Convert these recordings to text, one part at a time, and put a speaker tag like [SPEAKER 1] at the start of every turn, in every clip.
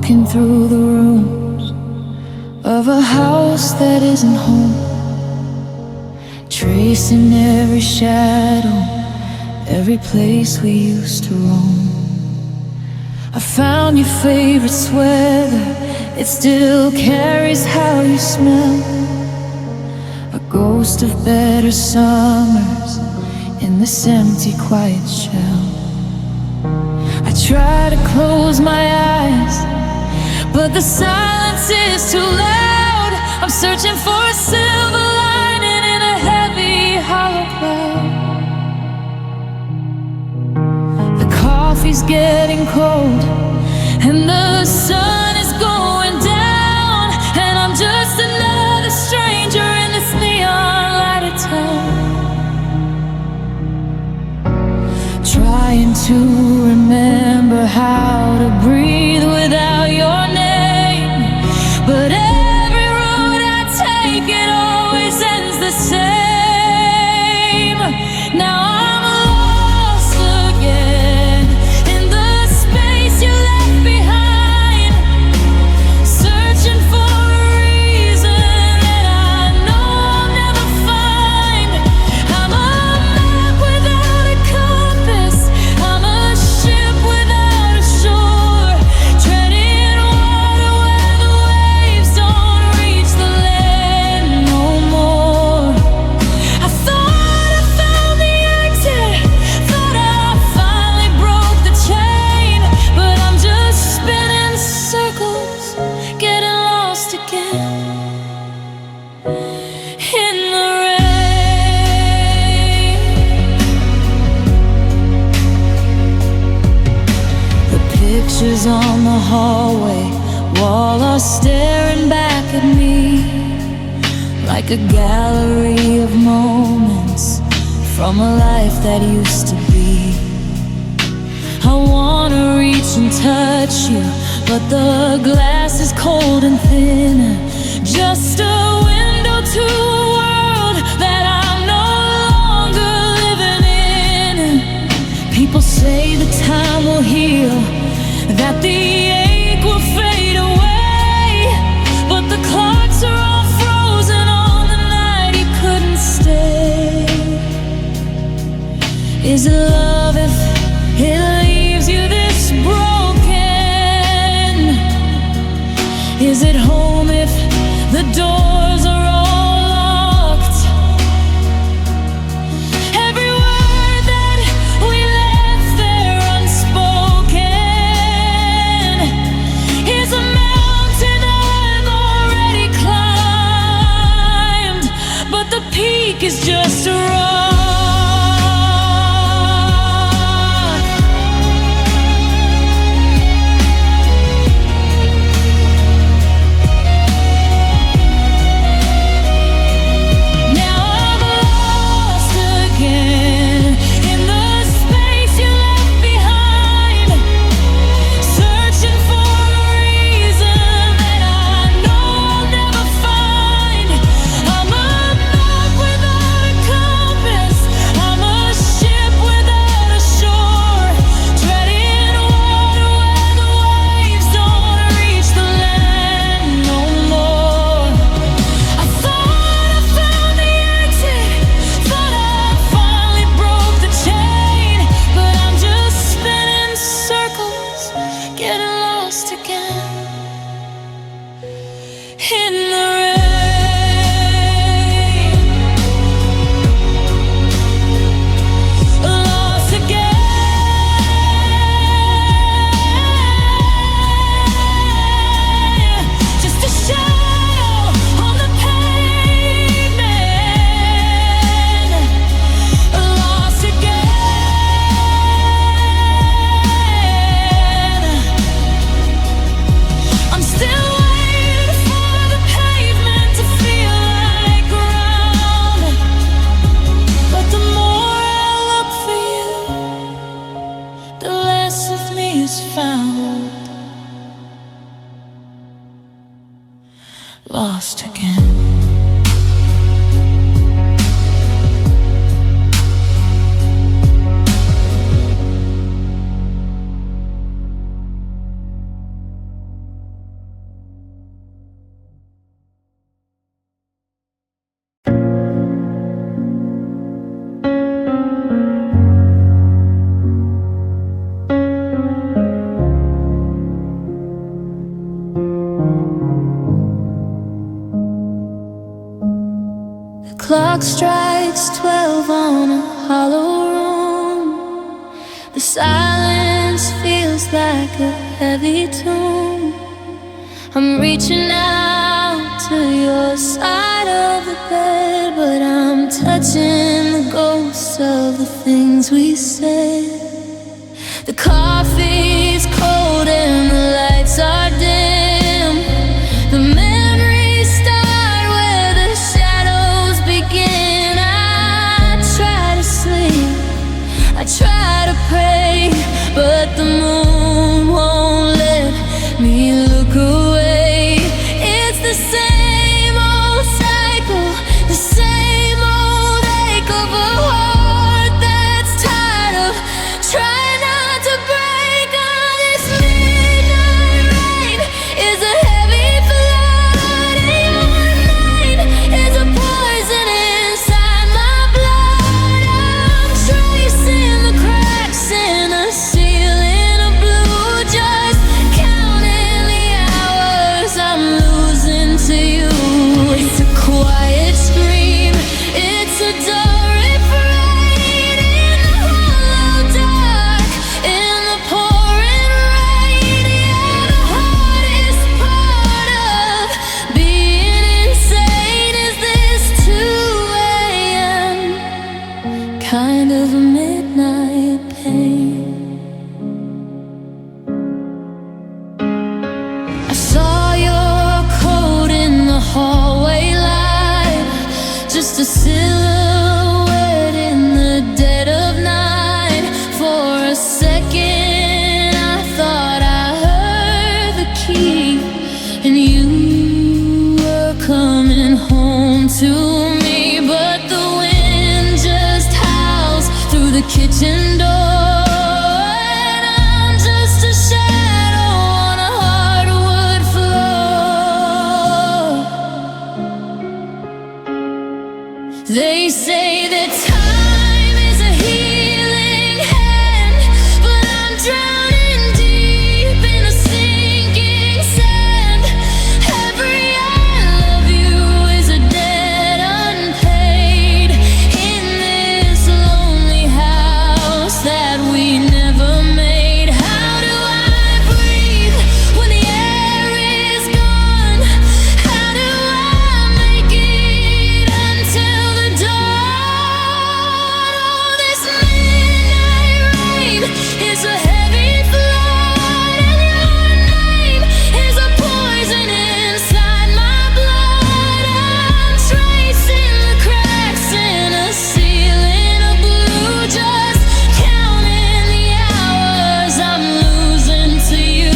[SPEAKER 1] Walking through the rooms of a house that isn't home, tracing every shadow, every place we used to roam. I found your favorite sweater, it still carries how you smell, a ghost of better summers in this empty quiet shell. I try to close my eyes, but the silence is too loud. I'm searching for a silver lining in a heavy hollow cloud. The coffee's getting cold and the sun is going down, and I'm just another stranger in this neon lighted town, trying to remember how to breathe without your name. But every road I take, it always ends the same. Now I'm lost again in the space you left behind, searching for a reason that I know I'll never find. I'm a map without a compass, I'm a ship without a shore, treading water where the waves don't reach the land no more. I thought I found the exit, thought I finally broke the chain, but I'm just spinning circles, getting lost again in the rain. The pictures on the hallway wall are staring back at me, like a gallery of moments from a life that used to be. I wanna reach and touch you, but the glass is cold and thin, just a window to a world that I'm no longer living in. People say the time will heal, that the ache will fade away, but the clocks are all frozen on the night you couldn't stay. Is it love if it leaves you this broken? Is it home if the doors are all locked? Every word that we left there unspoken is a mountain I've already climbed, but the peak is just a rock. Now I'm lost again in the space you left behind, searching for a reason that I know I'll never find. I'm a map without a compass, I'm a ship without a shore, treading water where the waves don't reach the land no more. I thought I found the exit, thought I finally broke the chain, but I'm just spinning circles, getting lost again in the rain. Lost again, just a shadow on the pavement. Lost again. I'm still waiting for the pavement to feel like ground, but the more I look for you, the less of me is found. Lost again. clock strikes 12 on a hollow room. The silence feels like a heavy tune. I'm reaching out to your side of the bed, but I'm touching the ghosts of the things we said. The coffee's cold and the lights are dim. The memories start where the shadows begin. I try to sleep, I try to pray, but the moon won't let me look away. It's the same old cycle, the same old ache of a heart that's tired of trying not to break. On this midnight rain is a heavy flood, and your name is a poison inside my blood. I'm tracing the cracks in the ceiling of blue, just counting the hours I'm losing to you. It's a quiet scream, it's a dull refrain in the hollow dark, in the pouring rain. Yeah, the hardest part of being insane is this 2 a.m. kind of a midnight pain. I saw your coat in the hallway light, just a silhouette in the dead of night. For a second I thought I heard the key, and you were coming home to me. But the wind just howls through the kitchen door, and I'm just a shadow on a hardwood floor. They say that time is a healing hand, but I'm drowning deep in a sinking sand. Every I love you is a debt unpaid in this lonely house that we never made. How do I breathe when the air is gone? How do I make it until the dawn? Oh, this midnight rain is a heavy flood, and your name is a poison inside my blood. I'm tracing the cracks in a ceiling of blue, just counting the hours I'm losing to you.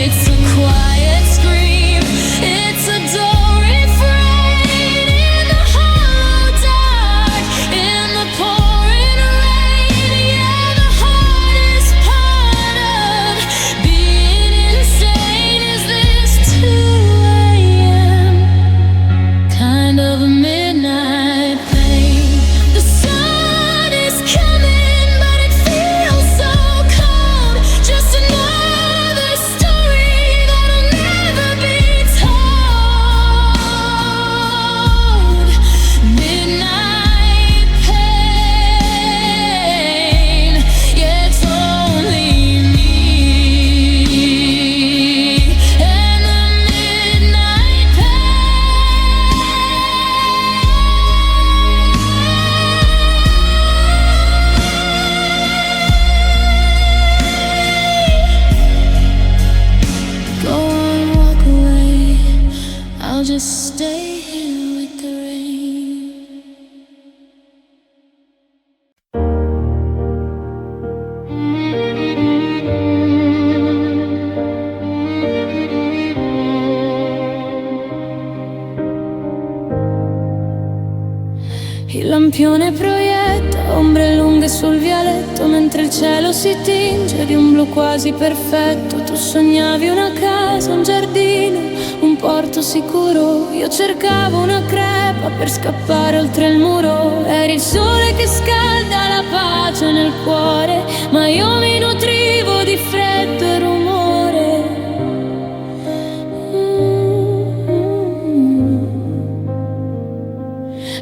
[SPEAKER 1] It's a quiet scream, it's a dull refrain in the hollow dark, in the pouring rain. Yeah, the hardest part of being insane is this 2 a.m. kind of a midnight pain. The sun is coming, but it feels so cold. Just another story that'll never be told. Midnight pain, yeah, it's only me and the midnight pain. Go on, walk away, I'll just stay here with the rain. Il lampione proietta ombre lunghe sul vialetto, mentre il cielo si tinge di un blu quasi perfetto. Tu sognavi una casa, un giardino, un porto sicuro. Io cercavo una crepa per scappare oltre il muro. Eri il sole che scalda la pace nel cuore, ma io mi nutrivo di freddo e rumore.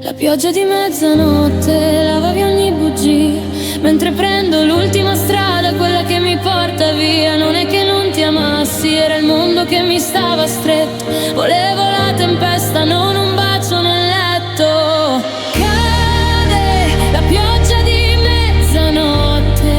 [SPEAKER 1] La Pioggia di mezzanotte, lava via ogni bugia, mentre prendo l'ultima strada, quella che mi porta via. Non è che non ti amassi, era il mondo che mi stava stretto. Volevo la tempesta, non un bacio nel letto. Cade la pioggia di mezzanotte,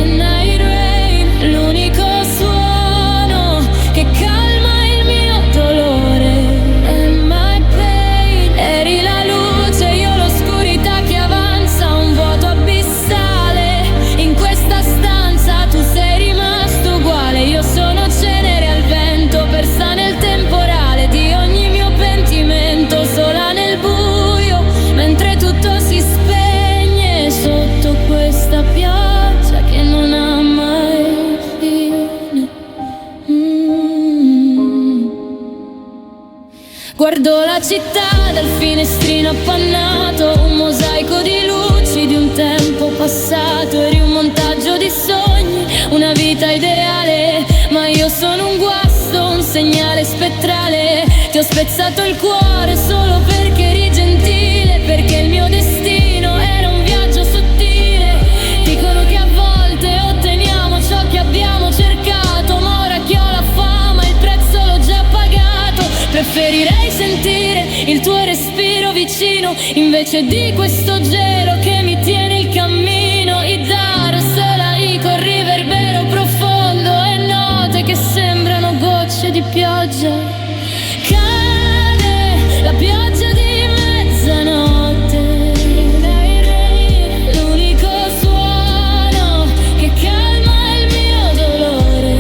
[SPEAKER 1] night rain, l'unico suono che calma il mio dolore. And my pain, eri la luce, io l'oscurità che avanza, un vuoto abissale. In questa stanza tu sei rimasto uguale, io sono cenere al vento, persa nel temporale di ogni mio pentimento, sola nel buio, mentre tutto si spegne sotto questa pioggia che non ha mai fine. Guardo la città dal finestrino appannato, un mosaico di luci di un tempo passato. Eri un montaggio di sogni, una vita ideale, ma io sono un guasto, un segnale spettrale. Ti ho spezzato il cuore solo perché eri gentile, perché il mio destino era un viaggio sottile. Dicono che a volte otteniamo ciò che abbiamo cercato, ma ora che ho la fama il prezzo l'ho già pagato. Preferirei sentire il tuo respiro vicino, invece di questo gelo che mi tiene il cammino. I darsela, con riverbero profondo e note che sembrano gocce di pioggia. Cade la pioggia di mezzanotte, l'unico suono che calma il mio dolore.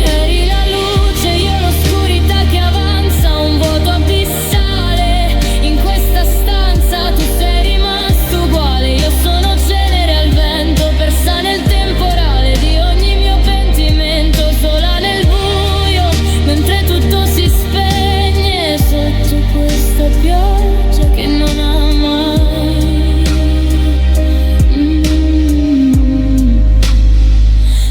[SPEAKER 1] Eri la luce, io l'oscurità che avanza, un vuoto abissale. In questa stanza tu sei rimasto uguale, io sono cenere al vento, persa nel temporale di ogni mio pentimento, sola nel buio, mentre tutto si spegne sotto questa pioggia che non ha mai.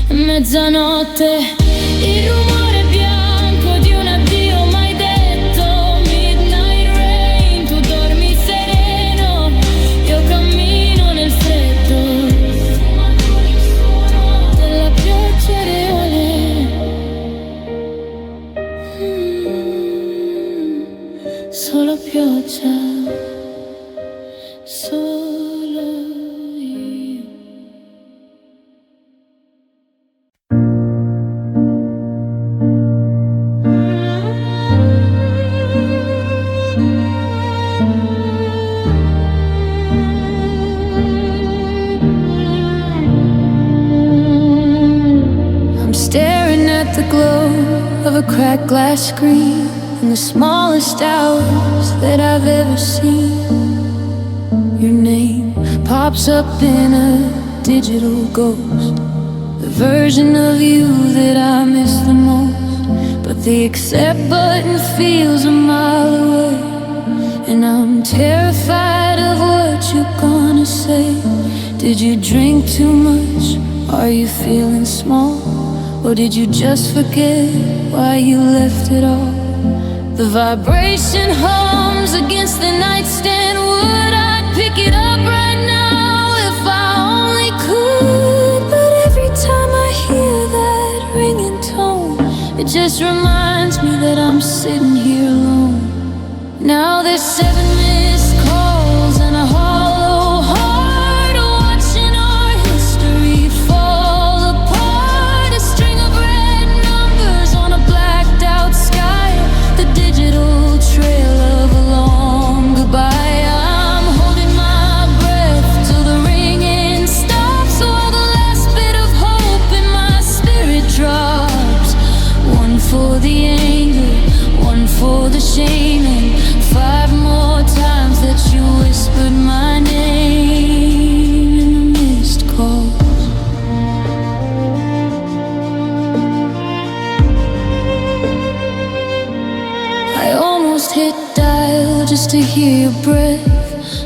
[SPEAKER 1] Mezzanotte, il rumore bianco di un addio mai detto. Midnight rain, tu dormi sereno, io cammino nel freddo. Sfumature il suono della pioggia reale. Solo pioggia, solo io. I'm staring at the glow of a cracked glass screen in the smallest hours that I've ever seen. Your name pops up in a digital ghost, the version of you that I miss the most. But the accept button feels a mile away, and I'm terrified of what you're gonna say. Did you drink too much? Are you feeling small? Or did you just forget why you left it all? The vibration hums against the nightstand. Would I pick it up right now if I only could? But every time I hear that ringing tone, it just reminds me that I'm sitting here alone. Now there's 7 missed calls and a hollow heart, watching our history fall apart. A string of red numbers on a blacked out sky, the digital trail of a long goodbye. I'm holding my breath till the ringing stops, while the last bit of hope in my spirit drops. One for the anger, one for the shame, and 5 more times that you whispered my name in the missed calls. I almost hit dial just to hear your breath,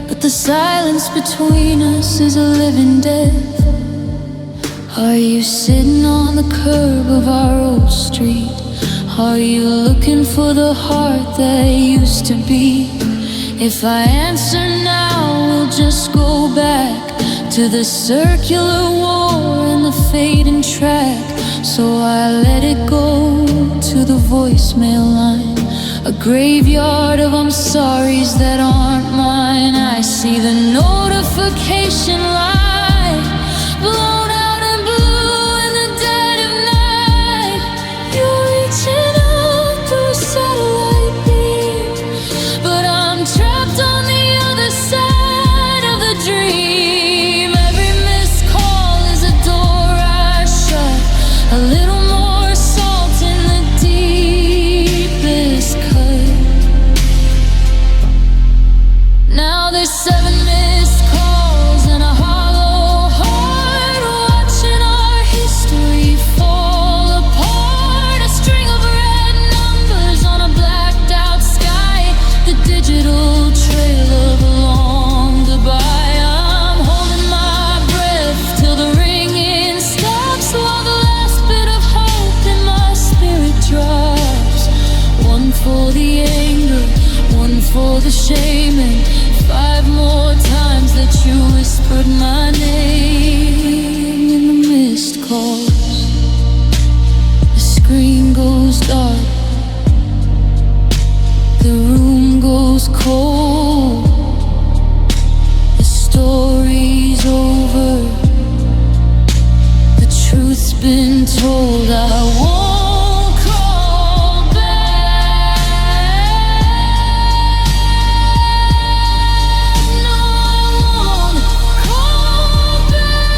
[SPEAKER 1] but the silence between us is a living death. Are you sitting on the curb of our old street? Are you looking for the heart that used to beat? If I answer now, we'll just go back to the circular war and the fading track. So I let it go to the voicemail line, a graveyard of I'm sorry's that aren't mine. I see the notification light blown out and blue in the dead of night. You're reaching out through a satellite beam, but I'm trapped on the other side of the dream. Every missed call is a door I shut, a little more salt in the deepest cut. Now there's 7 missed calls and a hollow heart, watching our history fall apart. A string of red numbers on a blacked out sky, the digital trail of a long goodbye. I'm holding my breath till the ringing stops, while the last bit of hope in my spirit drops. One for the anger, one for the shame, and 5 more times that you whispered my name in the missed calls. The screen goes dark, the room goes cold, the story's over, the truth's been told. I won't call back. No, I won't call back.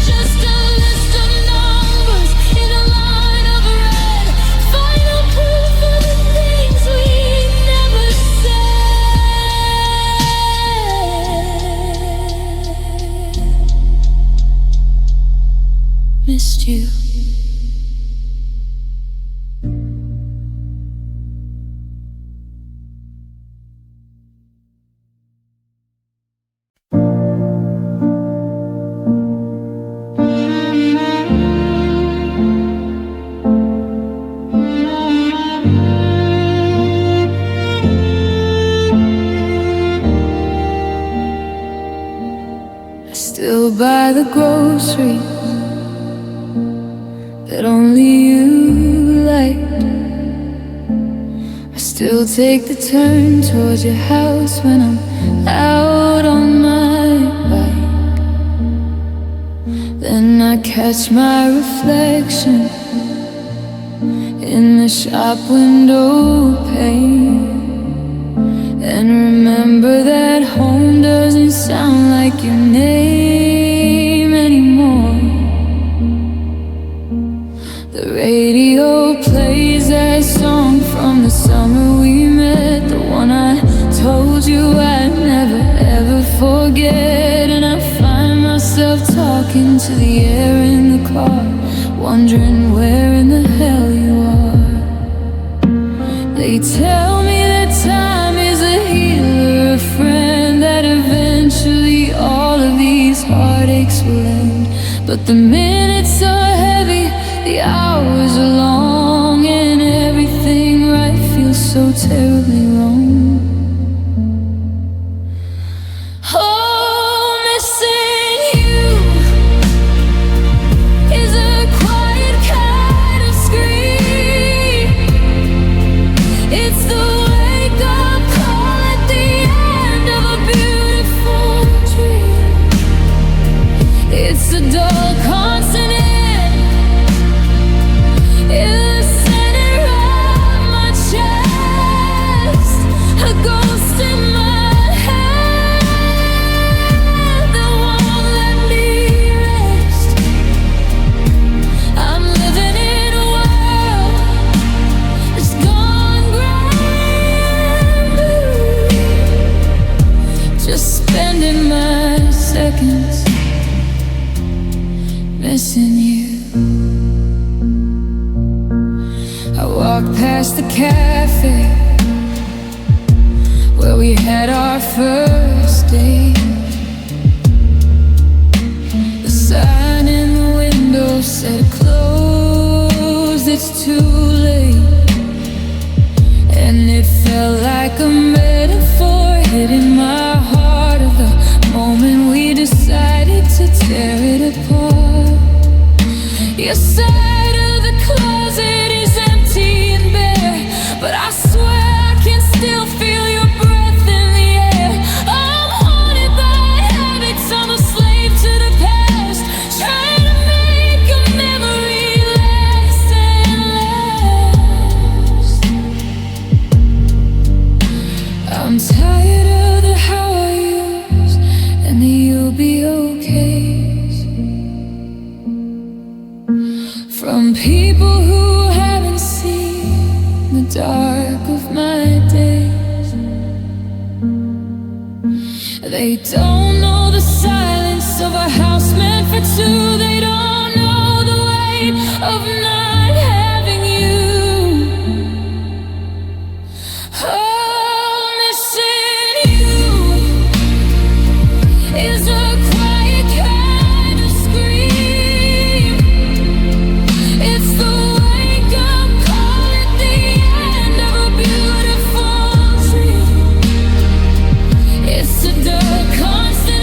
[SPEAKER 1] Just a list of numbers in a line of red, final proof of the things we never said. Missed you. I still buy the groceries that only you liked. I still take the turn towards your house when I'm out on my bike. Then I catch my reflection in the shop window pane, and remember that home doesn't sound like your name anymore. The radio plays that song from the summer we met, the one I told you I'd never ever forget. And I find myself talking to the air in the car, wondering where in the hell you are. They tell me that time is a healer, a friend, that eventually all of these heartaches will end. But the minutes are heavy, the hours are long, and everything right feels so terribly wrong. Oh, missing you is a quiet kind of scream. It's the wake-up call at the end of a beautiful dream. It's a dull consonant in the center of my chest, a ghost in my head that won't let me rest. I'm living in a world that's gone gray and blue, just spending my seconds missing you. I walk past the cafe where we had our first date. The sign in the window said closed, it's too late. felt like a metaphor hitting my heart at the moment we decided to tear it apart. Your side of the closet is empty and bare, but I swear I can still feel your breath in the air. I'm haunted by habits, I'm a slave to the past, trying to make a memory last and last. I'm tired of the how I use and the you'll be okays from people who haven't seen the dark of my days. They don't know the silence of a house meant for two. They don't know the weight of not having you. Oh, missing you is a quiet kind of scream. It's the wake-up call at the end of a beautiful dream. It's a dark constant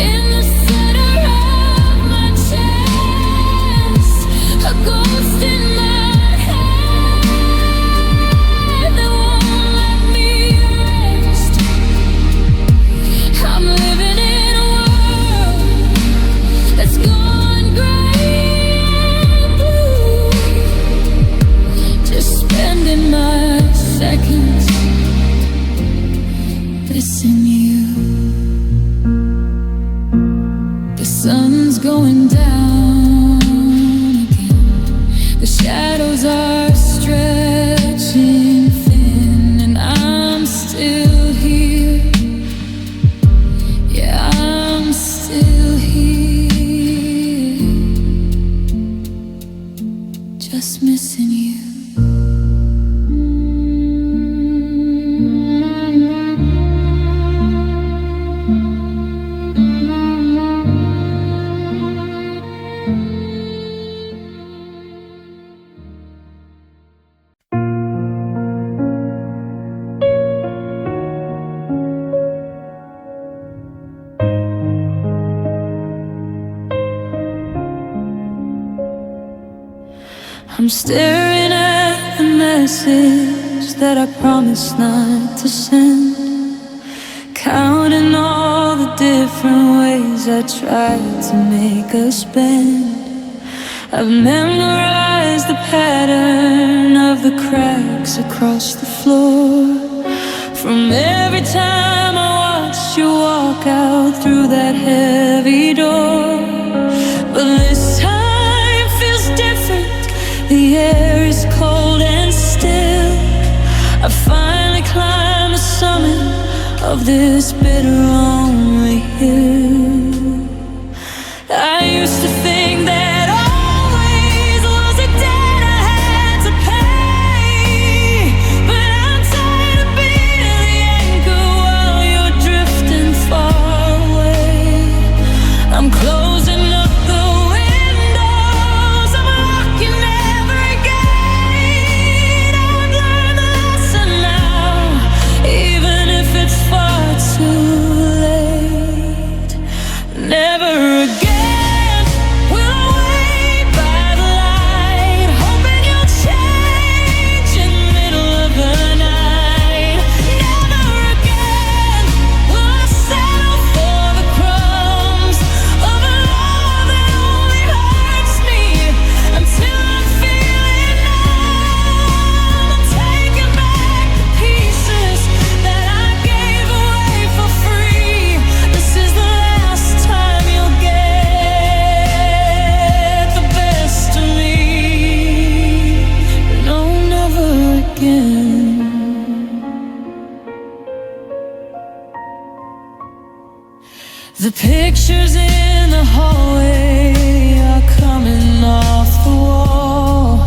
[SPEAKER 1] in the center of my chest, a ghost in my head that won't let me rest. I'm living in a world that's gone gray and blue, just spending my seconds missing you. The sun's going down again, the shadows are stretching thin, and I'm still here. Yeah, I'm still here, just missing you. I'm staring at the message that I promised not to send, counting all the different ways I tried to make us bend. I've memorized the pattern of the cracks across the floor from every time I watched you walk out through that heavy door. But this time feels different. The air is cold and still. I finally climbed the summit of this bitter lonely hill. I used to think that always was a debt I had to pay, but I'm tired of being the anchor while you're drifting far away. I'm closing up the windows, I'm locking every gate. I've learned the lesson now, even if it's far too late. Never again will I wait by the light, hoping you'll change in the middle of the night. Never again will I settle for the crumbs of a love that only hurts me until I'm feeling numb. I'm taking back the pieces that I gave away for free. This is the last time you'll get the best of me. No, never again. The pictures in the hallway are coming off the wall.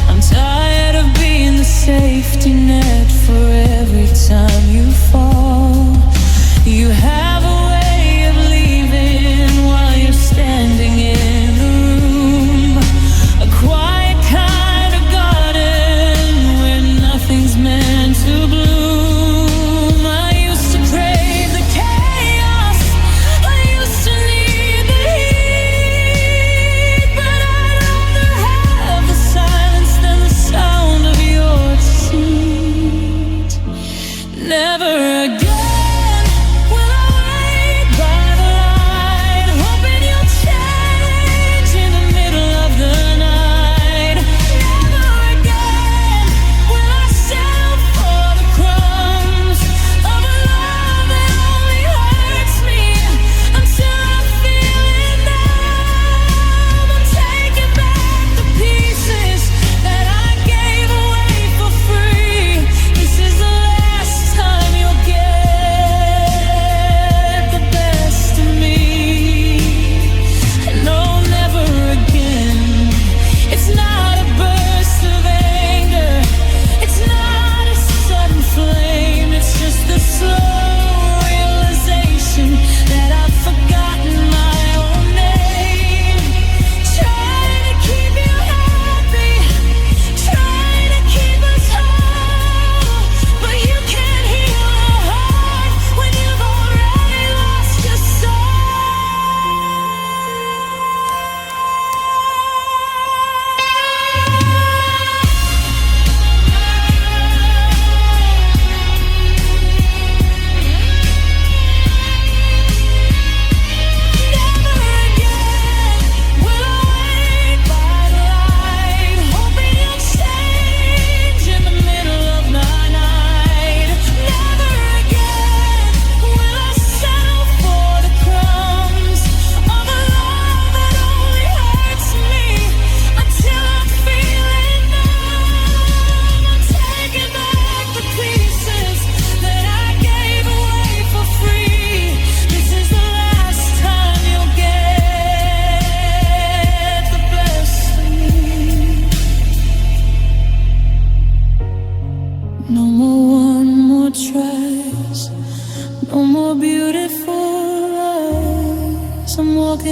[SPEAKER 1] I'm tired of being the safety net for every time you fall. You have a way of leaving while you're standing in the room, a quiet kind of garden where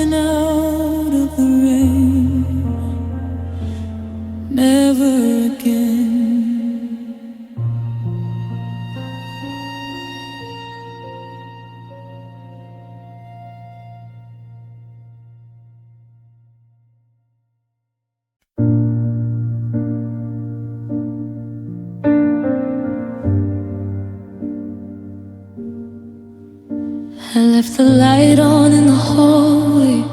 [SPEAKER 1] walking out of the rain. Never again. I left the light on in the hallway,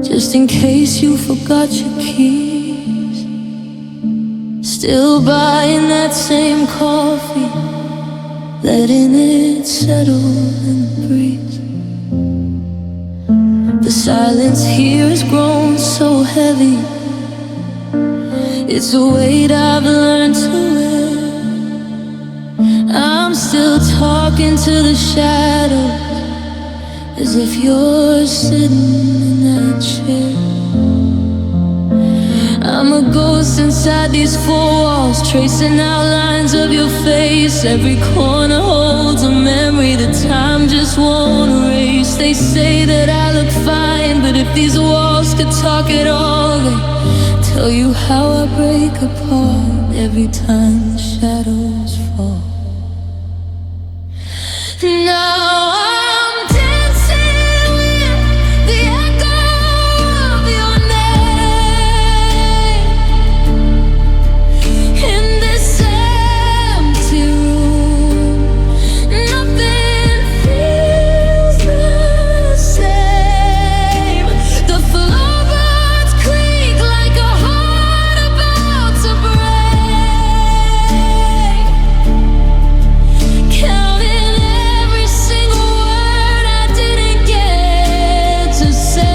[SPEAKER 1] just in case you forgot your keys. Still buying that same coffee, letting it settle in the breeze. The silence here has grown so heavy, it's a weight I've learned to wear. I'm still talking to the shadows, as if you're sitting in that chair. I'm a ghost inside these four walls, tracing outlines of your face. Every corner holds a memory that time just won't erase. They say that I look fine, but if these walls could talk at all, they tell you how I break apart every time the shadows fall. Now I'm dancing with the echo of your name in this empty room. Nothing feels the same. The floorboards creak like a heart about to break. Counting every single word I didn't get to say.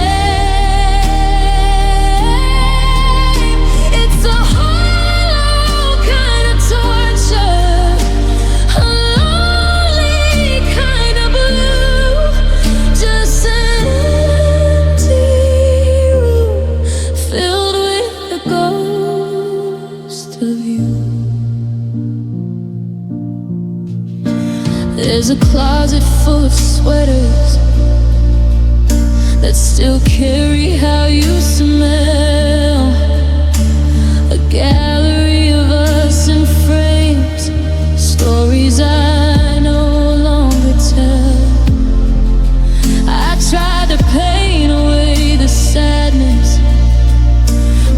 [SPEAKER 1] It's a hollow kind of torture, a lonely kind of blue. Just an empty room filled with the ghost of you. There's a closet full of sweaters that still carry how you smell. A gallery of us in frames, stories I no longer tell. I tried to paint away the sadness,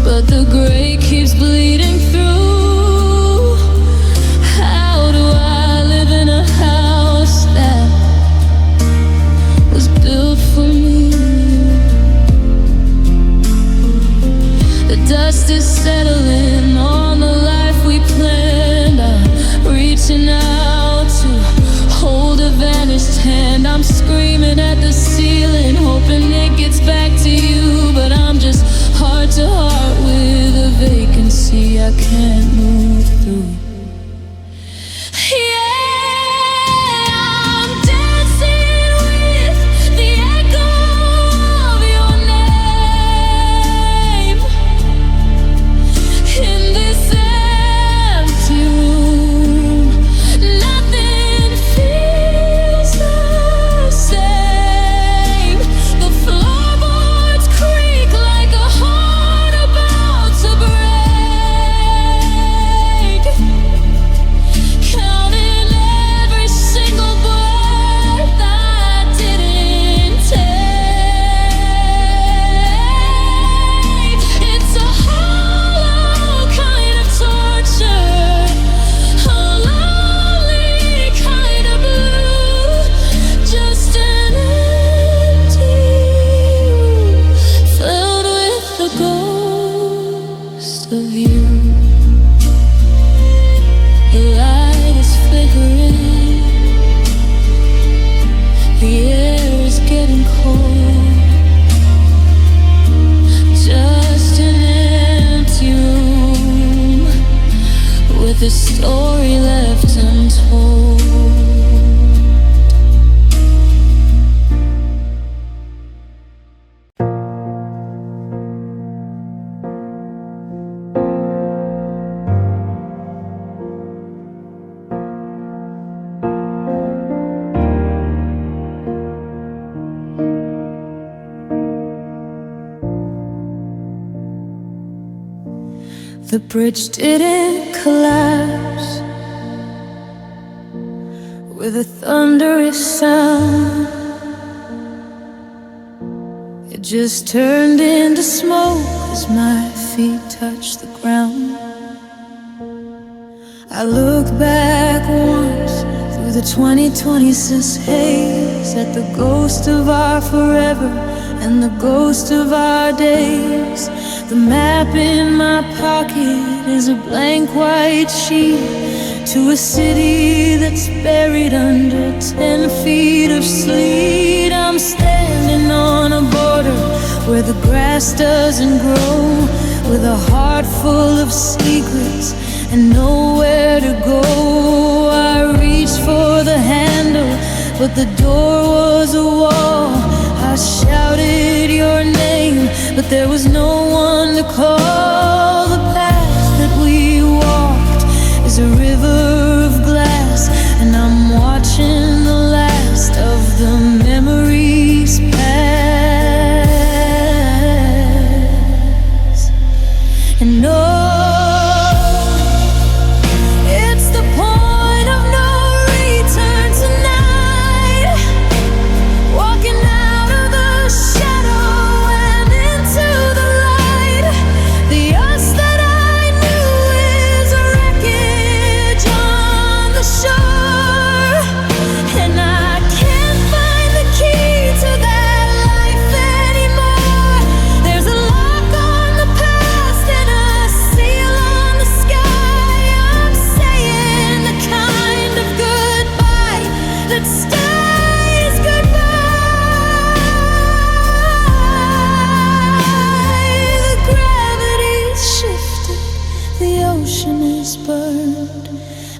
[SPEAKER 1] but the gray keeps bleeding through. How do I live in a house that was built for me? The bridge didn't collapse with a thunderous sound. It just turned into smoke as my feet touched the ground. I look back once through the 2026 haze at the ghost of our forever and the ghost of our days. The map in my pocket is a blank white sheet to a city that's buried under 10 feet of sleet. I'm standing on a border where the grass doesn't grow, with a heart full of secrets and nowhere to go. I reached for the handle, but the door was a wall. I shouted your name, but there was no one to call. The path that we walked is a river of glass, and I'm watching the last of the memories pass. And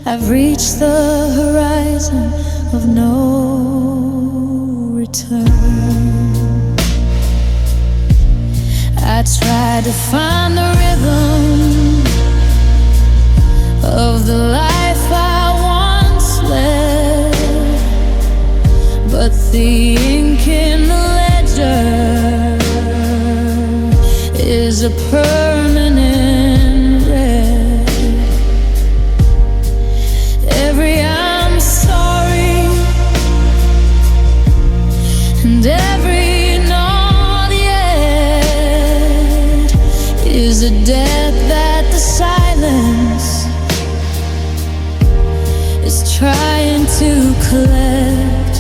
[SPEAKER 1] I've reached the horizon of no return. I tried to find the rhythm of the life I once led, but the ink in the ledger is a permanent red. I'm sorry, and every not yet is a debt that the silence is trying to collect.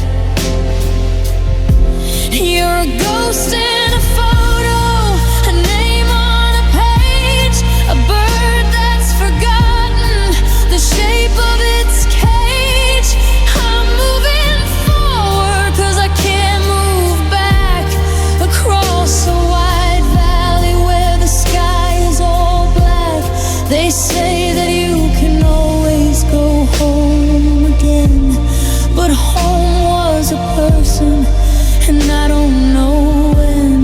[SPEAKER 1] You're a ghost in a photo, a name on a page, a bird that's forgotten the shape of its cage. I'm moving forward 'cause I can't move back across a wide valley where the sky is all black. They say that you can always go home again, but home was a person, and I don't know when.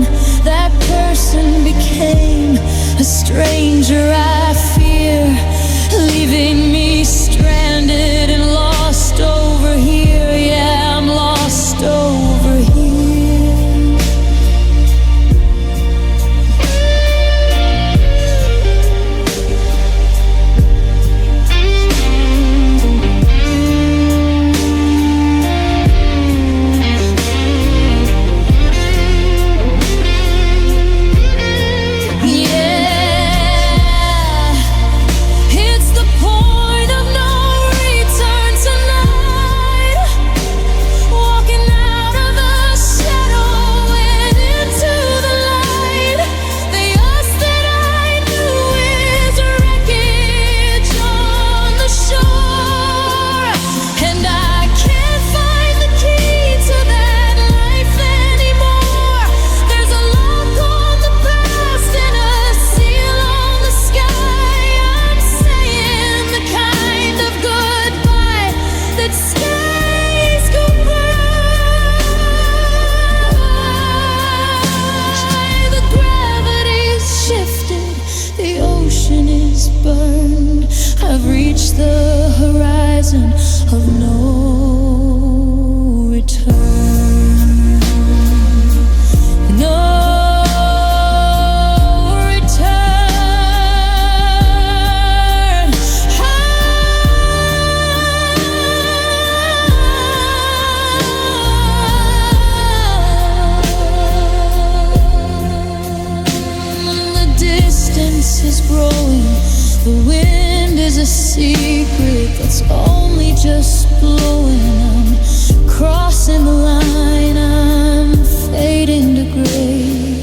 [SPEAKER 1] the wind is a secret that's only just blowing, I'm crossing the line, I'm fading to gray.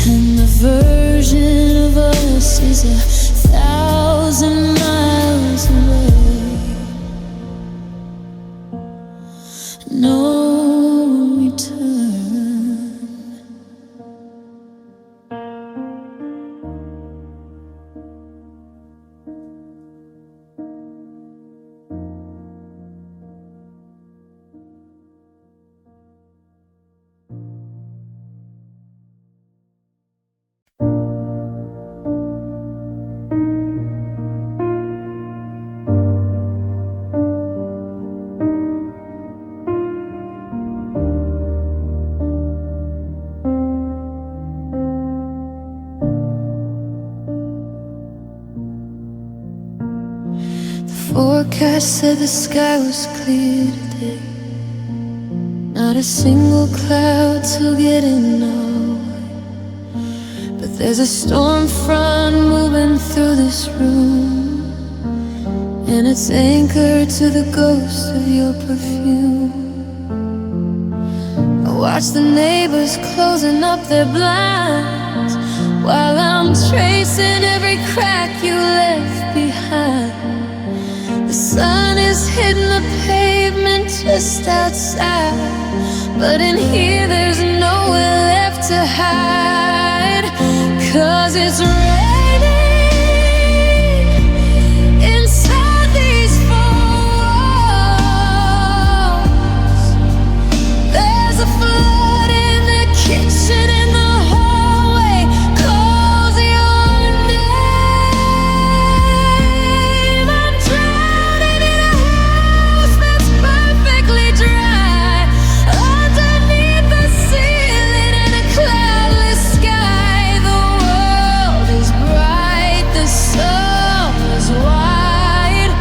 [SPEAKER 1] And the version of us is 1,000 miles away. No return. Forecast said the sky was clear today, not a single cloud to get in our way. But there's a storm front moving through this room, and it's anchored to the ghost of your perfume. I watch the neighbors closing up their blinds while I'm tracing every crack you left behind. The sun is hitting the pavement just outside, but in here there's nowhere left to hide. 'Cause it's raining inside these four walls. There's a flood in the kitchen, in the hallway calls your name. I'm drowning in a house that's perfectly dry, underneath the ceiling in a cloudless sky. The world is bright, the sun is wide,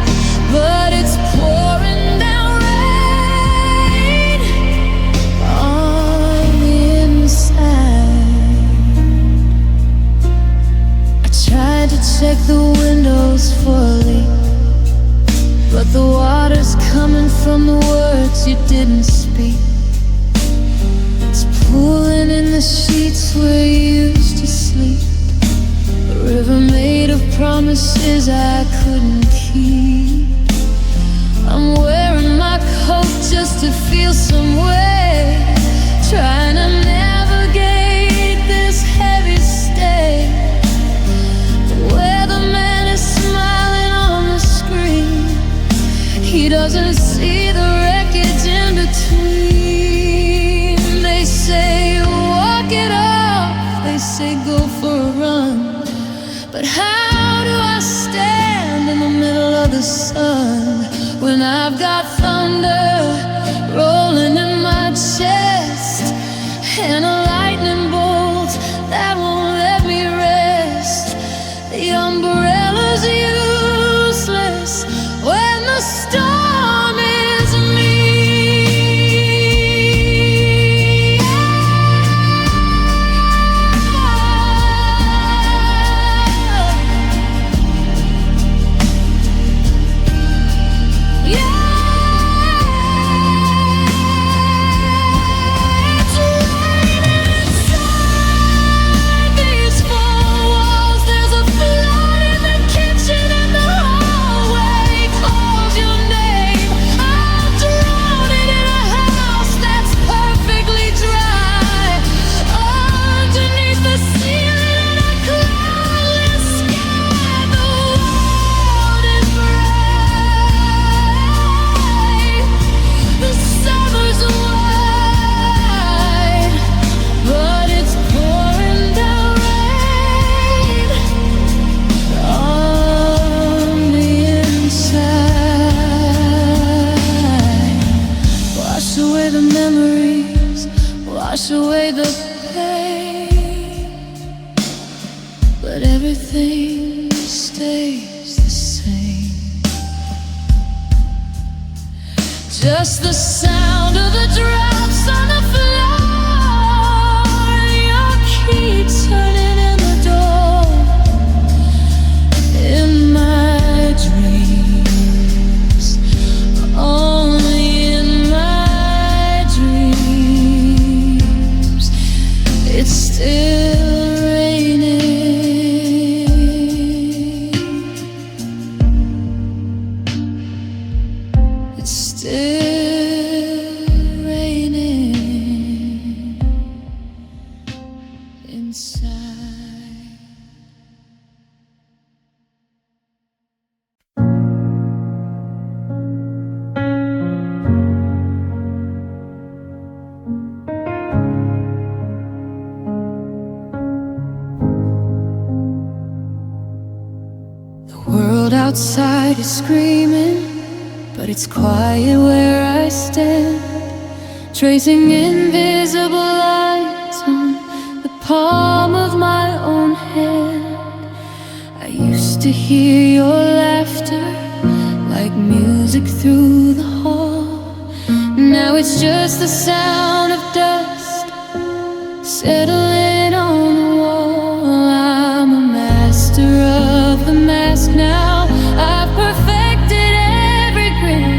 [SPEAKER 1] but it's pouring down rain on the inside. I tried to check the windows for a leak, but the water's coming from the words you didn't speak. It's pooling in the sheets where you used to sleep, a river made of promises I couldn't keep. I'm wearing my coat just to feel some way, trying to navigate this heavy state. The weatherman is smiling on the screen, he doesn't see the wreckage in between. They say walk it off, they say go for a run, but how do I stand in the middle of the sun when I've got thunder rolling in my chest and a lightning bolt that won't let me rest? The umbrella's useless when the storm is me. Wash away the pain, but everything stays the same. Just the sound of the drops on the floor, your key turning in the door. outside is screaming, but it's quiet where I stand, tracing invisible lines on the palm of my own hand. I used to hear your laughter like music through the hall. Now it's just the sound of dust settling on the wall. I'm a master of the mask now. I've perfected every grin,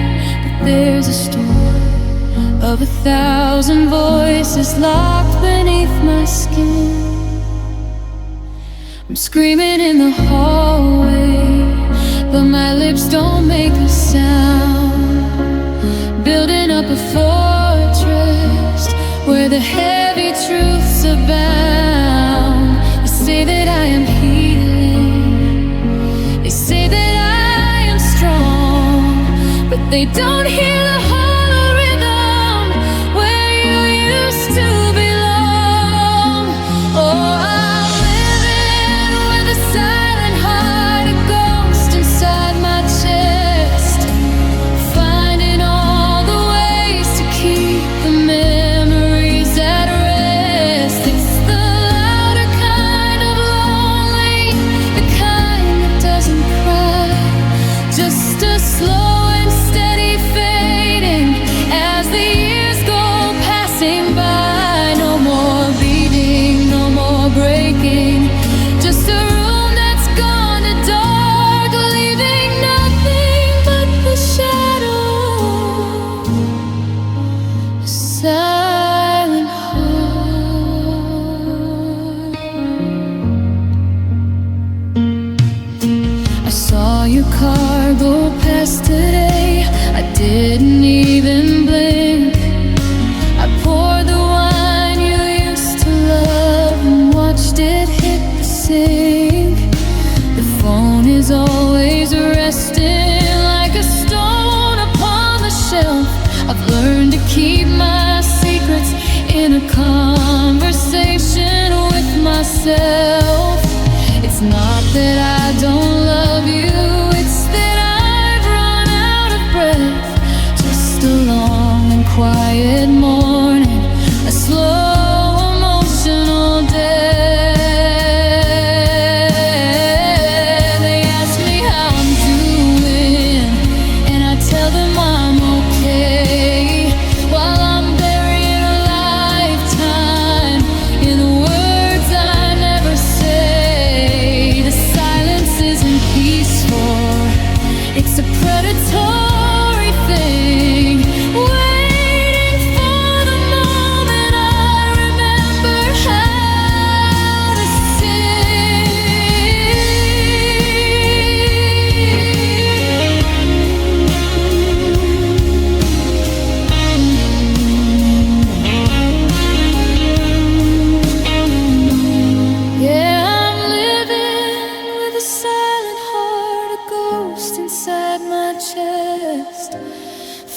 [SPEAKER 1] but there's a storm of 1,000 voices locked beneath my skin. I'm screaming in the hallway, but my lips don't make a sound. Building up a fortress where the heavy truths abound. They say that I am healing, they say that I am strong, but they don't hear the hollow rhythm where you used to belong. Oh, I'm living with a silent heart, a ghost inside my chest, finding all the ways to keep the memories at rest. It's the louder kind of lonely, the kind that doesn't cry, just a slow and steady fading as the years go passing by. No more beating, no more breaking, just a room that's gone to dark, leaving nothing but the shadow, a silent heart. I saw your car go past today, I didn't even blink. I poured the wine you used to love and watched it hit the sink. The phone is always resting like a stone upon the shelf. I've learned to keep my secrets in a conversation with myself. It's not that I don't love you, it's that I've run out of breath. Just a long and quiet morning, a slow emotional death. They ask me how I'm doing, and I tell them I'm okay, while I'm burying a lifetime in the words I never say. The silence isn't peaceful, it's a predatory thing, waiting for the moment I remember how to sing. Yeah, I'm living with a silent heart, a ghost inside my chest,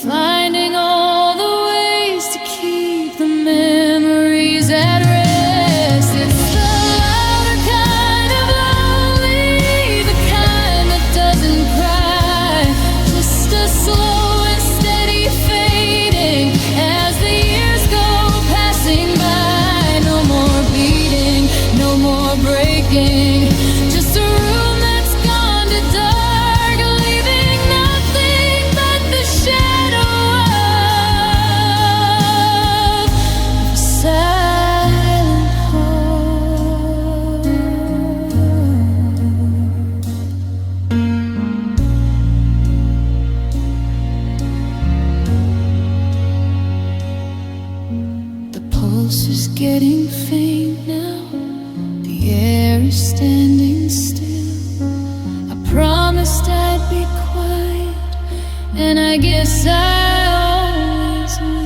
[SPEAKER 1] finding all the ways to keep the memories at rest. It's the louder kind of lonely, the kind that doesn't cry, just a slow and steady fading as the years go passing by. No more beating, no more breaking, just a room that's gone to dark, leaving nothing but the shadow of a silent heart. The pulse is getting faint now, the air is standing still. I promised I'd be quiet, and I guess I always will.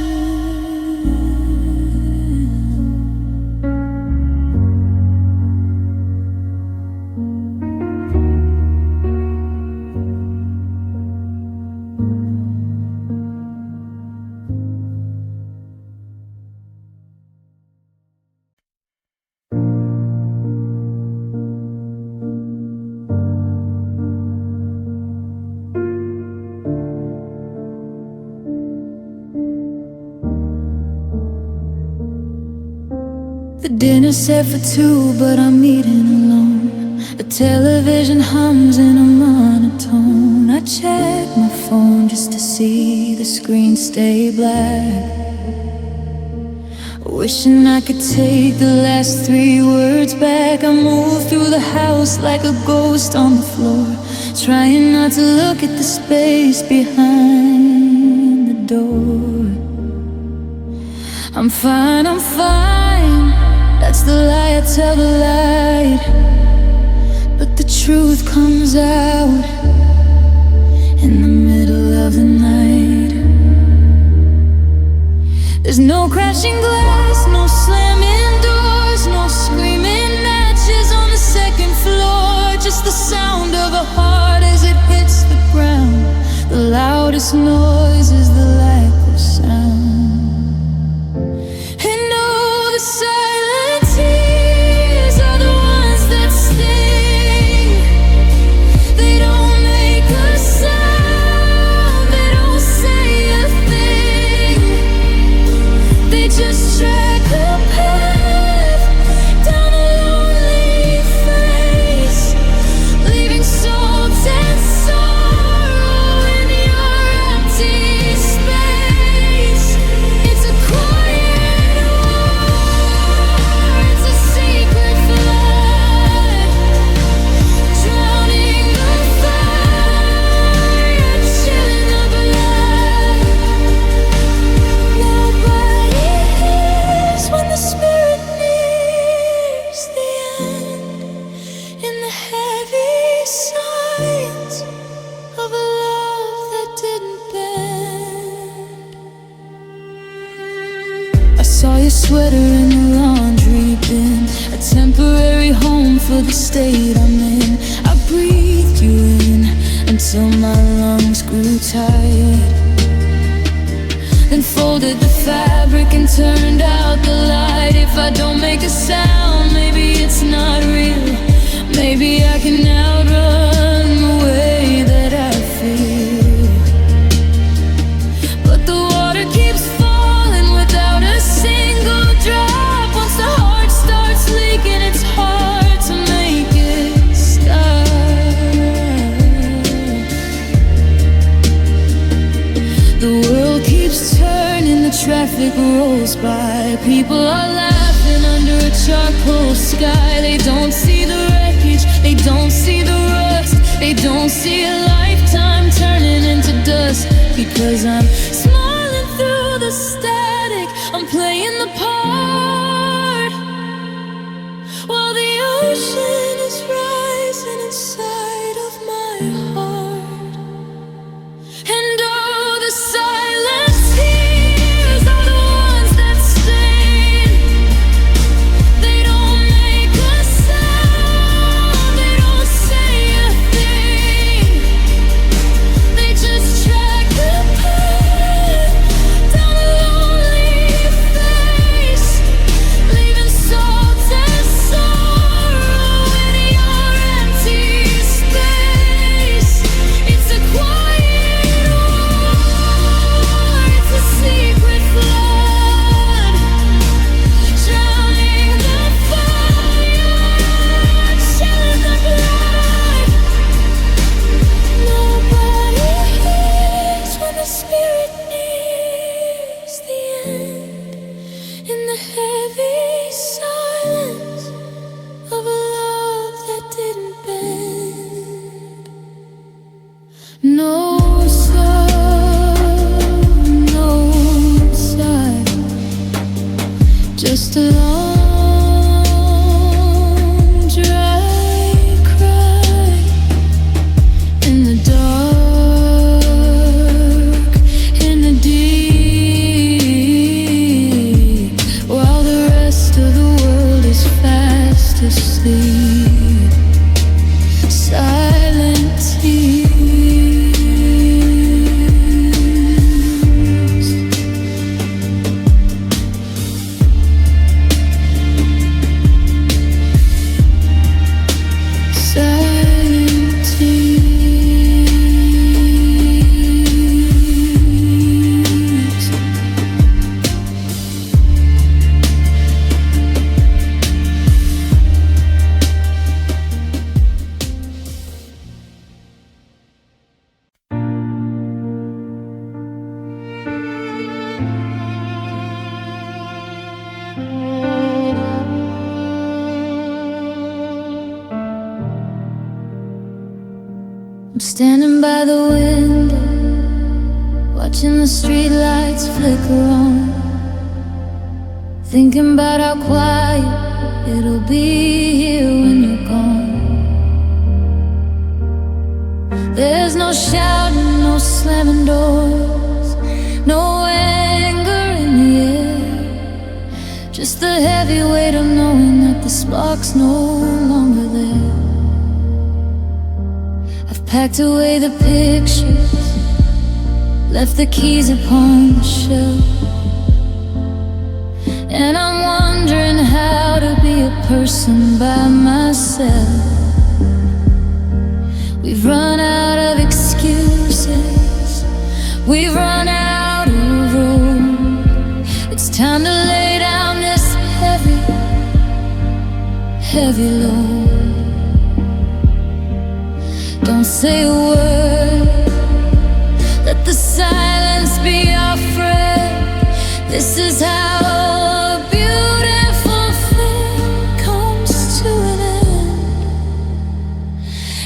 [SPEAKER 1] The dinner's set for two, but I'm eating alone. The television hums in a monotone. I check my phone just to see the screen stay black, wishing I could take the last three words back. I move through the house like a ghost on the floor, trying not to look at the space behind the door. I'm fine, I'm fine, that's the lie, I tell the lie. But the truth comes out in the middle of the night. There's no crashing glass, no slamming doors, no screaming matches on the second floor. Just the sound of a heart as it hits the ground. The loudest noise is the lack of sound. And oh, the silent tears are the ones that sting. They don't make a sound, they don't say a thing. They just track a path down a lonely face, leaving salt and sorrow in your empty space. It's a quiet war, it's a secret flood, drowning the fire, chilling the blood. Nobody hears when the spirit nears the end, in the heavy silence of a love that didn't bend. I saw your sweater in the laundry bin, a temporary home for the state I'm in. I breathed you in until my lungs grew tight, then folded the fabric and turned out the light. If I don't make a sound, maybe it's not real. Maybe I can outrun the way that I feel. But the water keeps falling without a single drop. Once the heart starts leaking, it's hard to make it stop. The world keeps turning, the traffic rolls by. People are laughing under a charcoal sky. They don't see the wreckage, they don't see the rust, they don't see a lifetime turning into dust. Because I'm smiling through the static, I'm playing the part, while the ocean is rising inside of my heart. And oh, the silent tears are the ones that sting. They don't make a sound, they don't say a thing. They just track the path down a lonely face, leaving salt and sorrow in your empty space. It's a quiet war, it's a secret flood, drowning the fire, chilling the blood. Nobody hears when the spirit nears the end, in the heavy silence of a love that didn't bend. No sound, no sigh, just a long dry cry in the dark, in the deep, while the rest of the world is fast asleep. Silent tears. standing by the window, watching the streetlights flicker on, thinking about how quiet it'll be here when you're gone. There's no shouting, no slamming doors, no anger in the air, just the heavy weight of knowing that the spark's no longer there. I've packed away the pictures, left the keys upon the shelf, and I'm wondering how to be a person by myself. We've run out of excuses, we've run out of room. It's time to lay down this heavy, heavy load. Don't say a word, let the silence be our friend. This is how a beautiful thing comes to an end.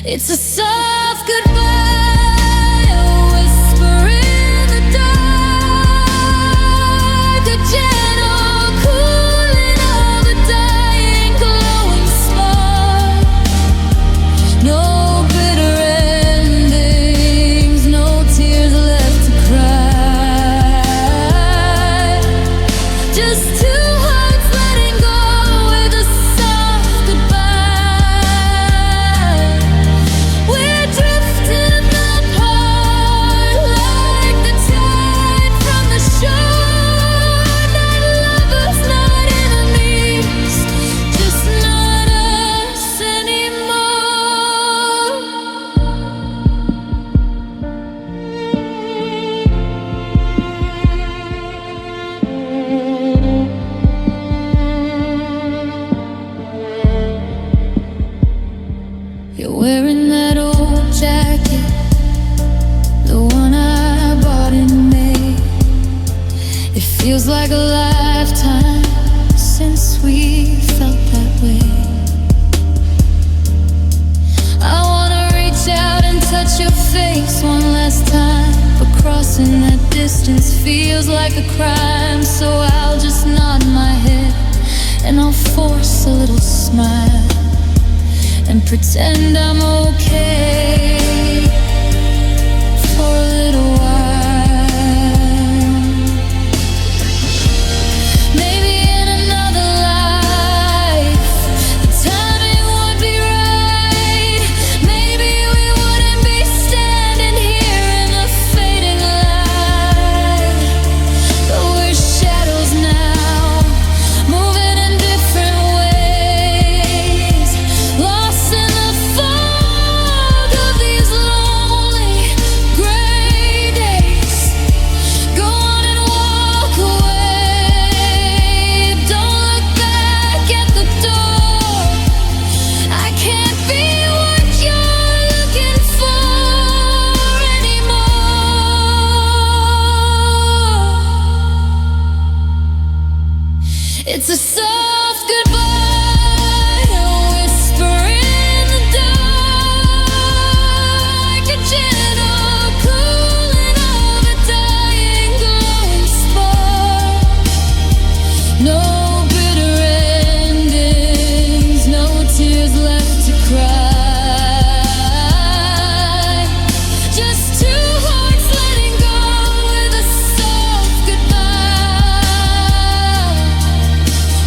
[SPEAKER 1] It's a soft goodbye, a whisper in the dark, a gentle cooling of a dying glowing spark. No bitter endings, no tears left to cry. Just two hearts letting go with a soft goodbye. We're drifting apart like the tide from the shore. Not lovers, not enemies, just not us anymore. You're wearing that old jacket, the one I bought in May. It feels like a lifetime since we felt that way. I wanna reach out and touch your face one last time, but crossing that distance feels like a crime. So I'll just nod my head and I'll force a little smile and pretend I'm okay for a little while. Maybe in another life the timing would be right. Maybe we wouldn't be standing here in the fading light. But we're shadows now, moving in different ways, lost in the fog of these lonely gray days. Go on and walk away, don't look back at the door. I can't be what you're looking for anymore. It's a soft goodbye, a whisper in the dark, a gentle cooling of a dying glowing spark. No bitter endings, no tears left to cry. Just two hearts letting go with a soft goodbye.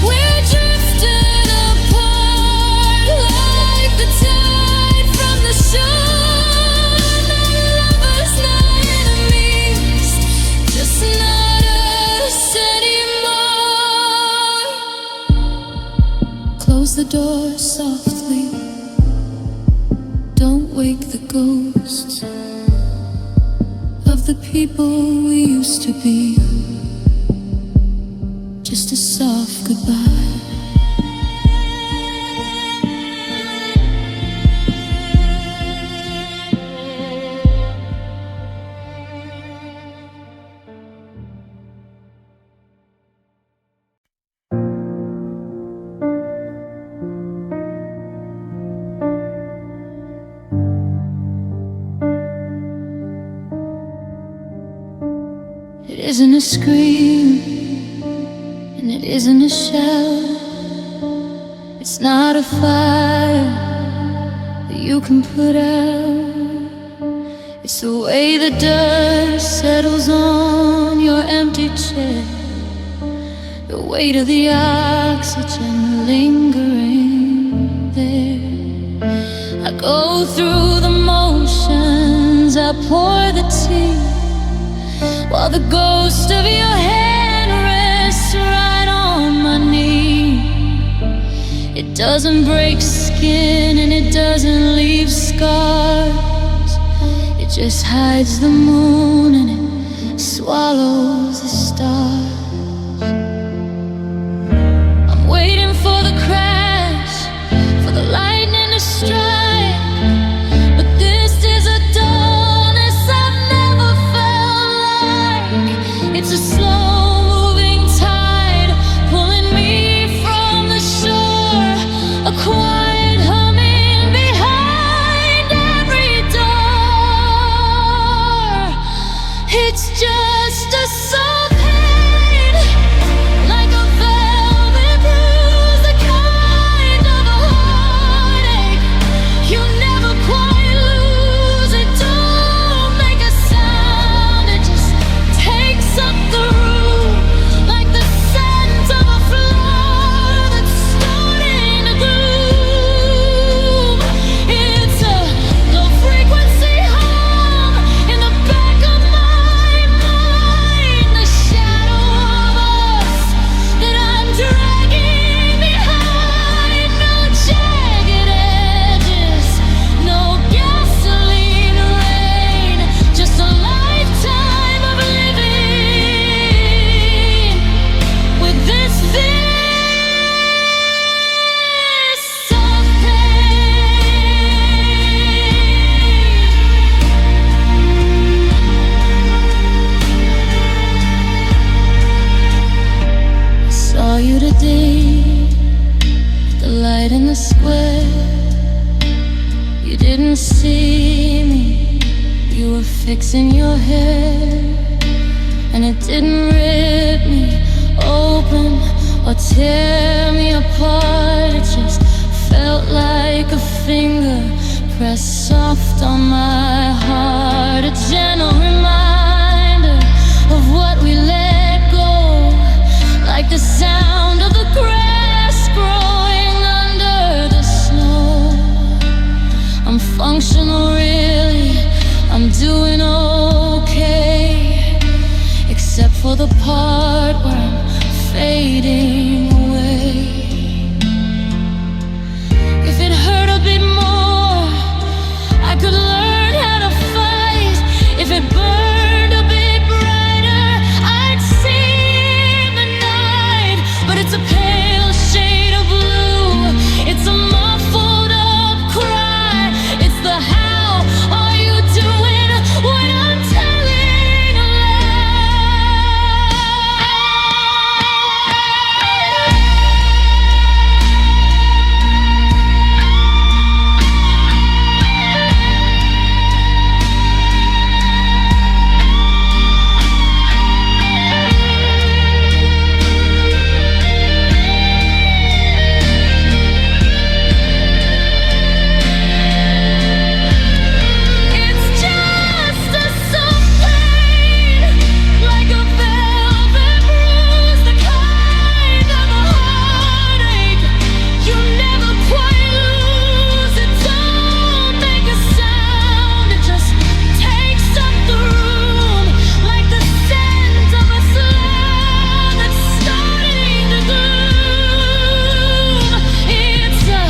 [SPEAKER 1] We're drifting apart like the tide from the shore. Not lovers, not enemies, just not us anymore. Close the door softly, don't wake the ghosts of the people we used to be. Just a soft goodbye. isn't a scream, and it isn't a shout. It's not a fire that you can put out. It's the way the dust settles on your empty chest, the weight of the oxygen lingering there. I go through the motions, I pour the tea, while the ghost of your hand rests right on my knee. It doesn't break skin and it doesn't leave scars. It just hides the moon and it swallows the stars. I'm waiting for the crash, for the lightning to strike, but this is a dullness I've never felt like. It's a slow-moving tide pulling me from the shore, a quiet humming behind every door. It's just a soft pain, like a velvet bruise, the kind of a heartache you never quite lose. It don't make a sound, it just takes up the room, like the scent of a flower that's starting to bloom. It's a low-frequency hum in the back of my mind, the shadow of us that I'm dragging behind. No jagged edges, no gasoline rain, just a lifetime of living with this soft pain. I saw you today, the light in the square. You didn't see me, you were fixing your hair, and it didn't rip me open or tear me apart. It just felt like a finger pressed soft on my heart, a gentle reminder of what we let go, like the sound of the grass growing under the snow. I'm functional, really, I'm doing okay, except for the part where I'm fading away. If it hurt a bit more, I could learn how to fight. If it burned a bit brighter, I'd see the night. But it's a pale shade of blue, it's a muffled up cry. It's the how are you doing when I'm telling a It's just a soft pain, like a velvet bruise, the kind of a heartache you never quite lose. It don't make a sound, it just takes up the room, like the scent of a flower that's starting to bloom. It's a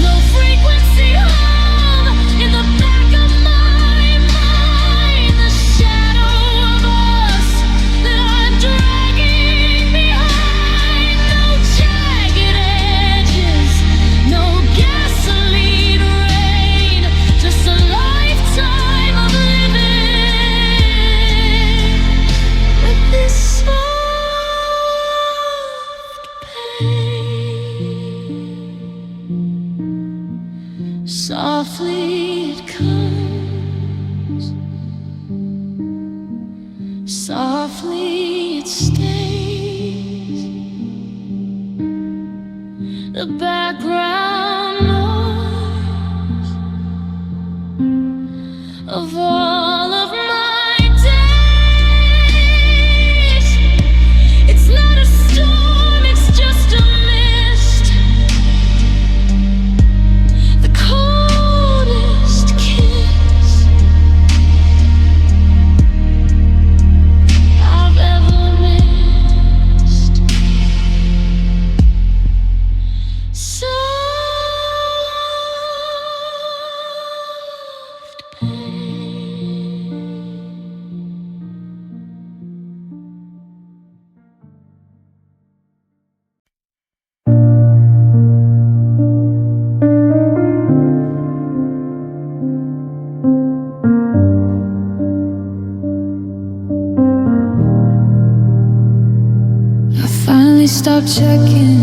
[SPEAKER 1] low-frequency hum in the back of my mind, the shadow of us that I'm dragging behind. No jagged edges, no gasoline rain, just a lifetime of living with this soft pain. Softly it comes, softly the background noise of all of my days. It's not a storm, it's just a mist. The coldest kiss I've ever missed. Soft pain. I finally stopped checking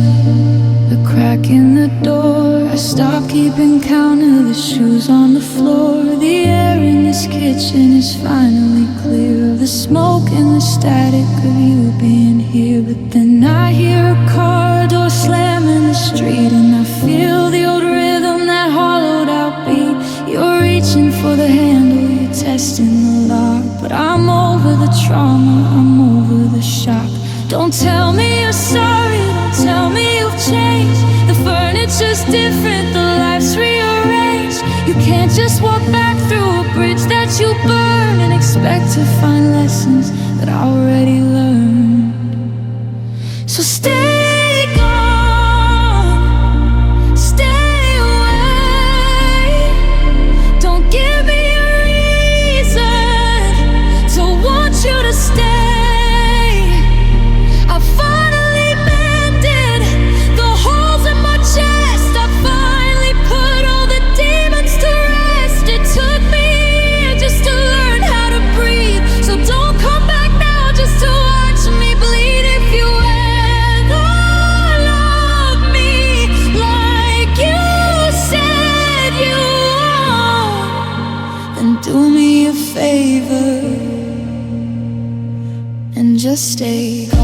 [SPEAKER 1] the crack in the door. I stopped keeping count of the shoes on the floor. The air in this kitchen is finally clear of the smoke and the static of you being here. But then I hear a car door slam in the street, and I feel the old rhythm, that hollowed out beat. You're reaching for the handle, you're testing the lock. But I'm over the trauma, I'm over the shock. Don't tell me you're sorry, don't tell me you've changed. The furniture's different, the life's rearranged. You can't just walk back through a bridge that you burn and expect to find lessons that I already learned. So stay gone, stay away. Don't give me a reason to want you to stay. I finally mended the holes in my chest. I finally put all the demons to rest. It took me a year just to learn how to breathe. So don't come back now just to watch me bleed. If you ever love me like you said you would, then do me a favor and just stay gone.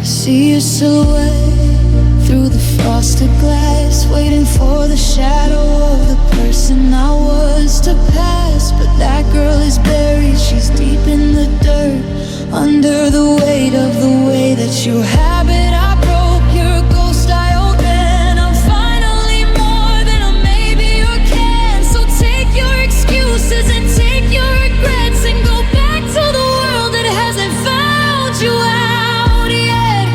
[SPEAKER 1] See your silhouette through the frosted glass, waiting for the shadow of the person I was to pass. But that girl is buried, she's deep in the dirt, under the weight of the way that you have it. I broke your ghost, I open. I'm finally more than a maybe or can. So take your excuses and take your regrets and go back to the world that hasn't found you out yet.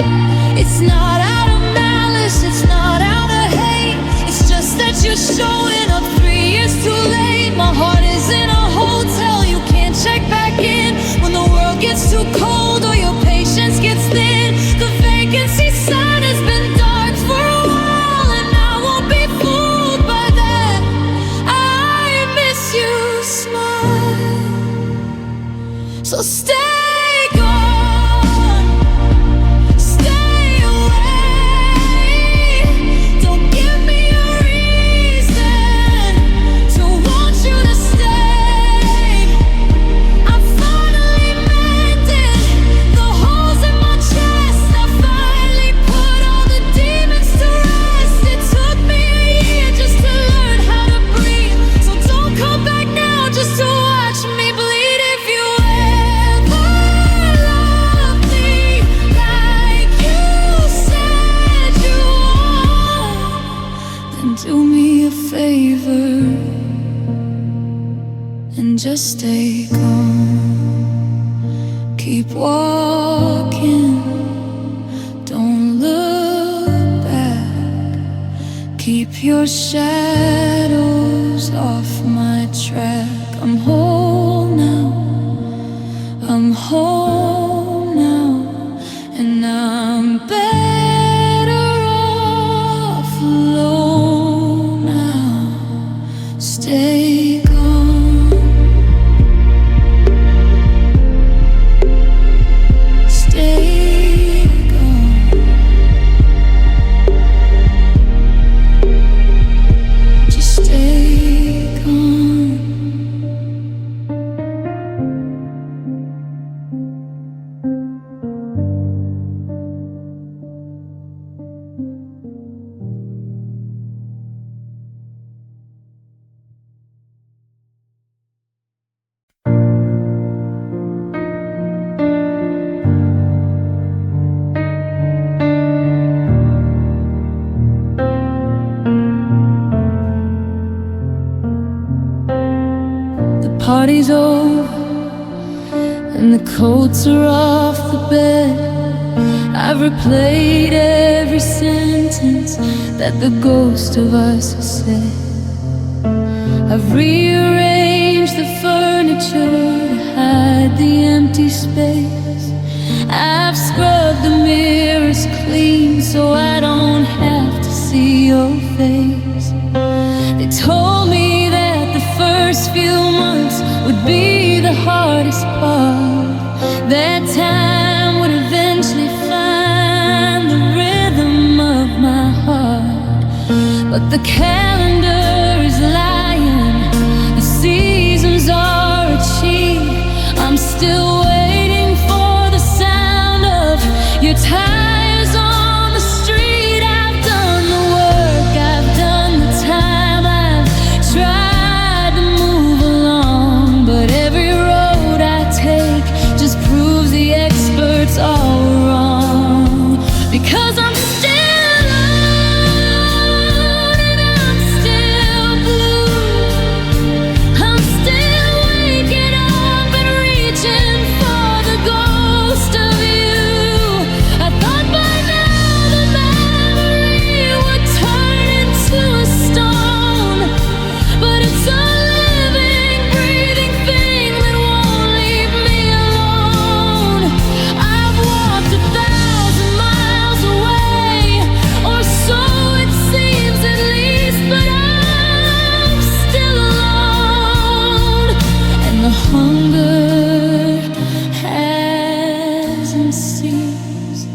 [SPEAKER 1] It's not out of malice, it's not out of hate. It's just that you're showing up 3 years too late. My heart is in a hotel, you can't check back in when the world gets too cold or your patience gets thin. The vacancy sign has been dark for a while, and I won't be fooled by that. I miss you, smile. So stay gone, stay away. Don't give me a reason to want you to stay. I finally mended the holes in my chest. I finally put all the demons to rest. It took me a year just to learn how to breathe. So don't come back now just to watch me bleed. If you ever love me like you said you would, then do me a favor and just stay gone. Keep walking, don't look back. Keep your shadows off my track. I'm whole now, I'm home now, and I'm better off alone now. Stay gone, stay gone, just stay. party's over and the coats are off the bed, I've replayed every sentence that the ghost of us has said. I've rearranged the furniture to hide the empty space. I've scrubbed the mirrors clean so I don't have to see your face. They told me that the first few months would be the hardest part, that time would eventually find the rhythm of my heart. But the calendar is lying, the seasons are a cheat. I'm still waiting for the sound of your tires on the street. I've done the work, I've done the time, I've tried to move along, but every road I take just proves the experts all wrong. Because I'm still alone and I'm still blue. I'm still waking up and reaching for the ghost of you. I thought by now the memory would turn into a stone, but it's a living, breathing thing that won't leave me alone. I've walked 1,000 miles away, or so it seems at least, but I'm still alone, and the hunger hasn't ceased.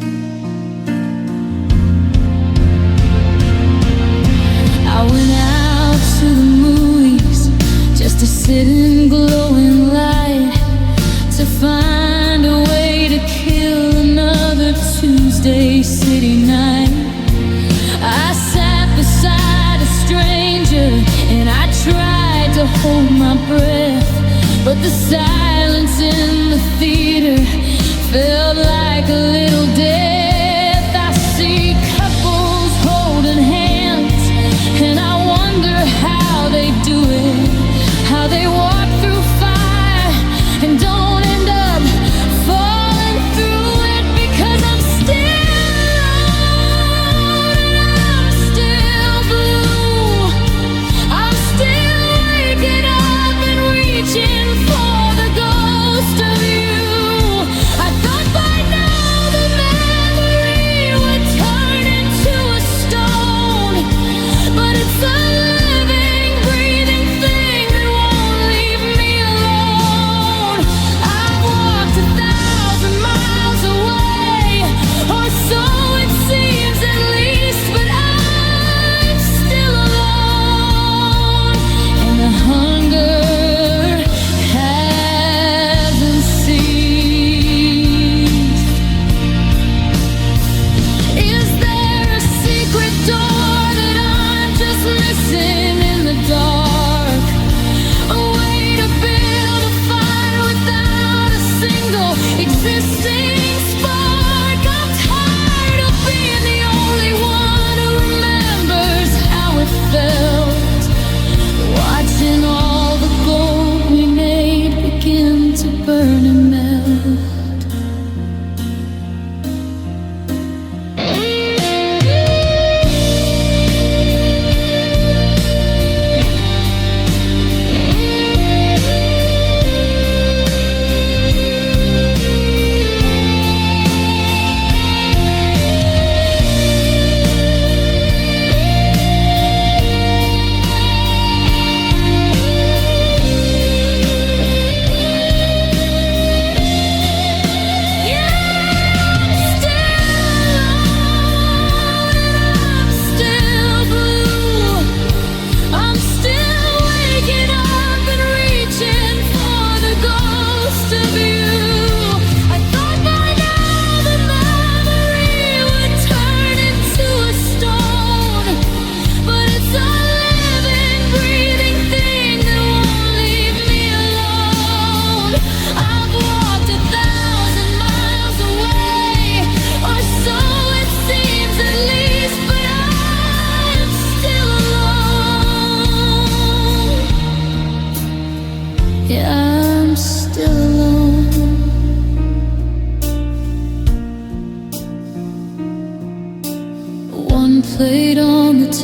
[SPEAKER 1] I went out to the movies just to sit in glowing light, to find a way to kill another Tuesday city night. I sat beside a stranger and I tried to hold my breath, but the silence in the theater felt like a little death. I see couples holding hands and I wonder how they do it, how they walk through fire and don't end up falling through it. Because I'm still alone and I'm still blue. I'm still waking up and reaching for the ghost of you. I thought by now the man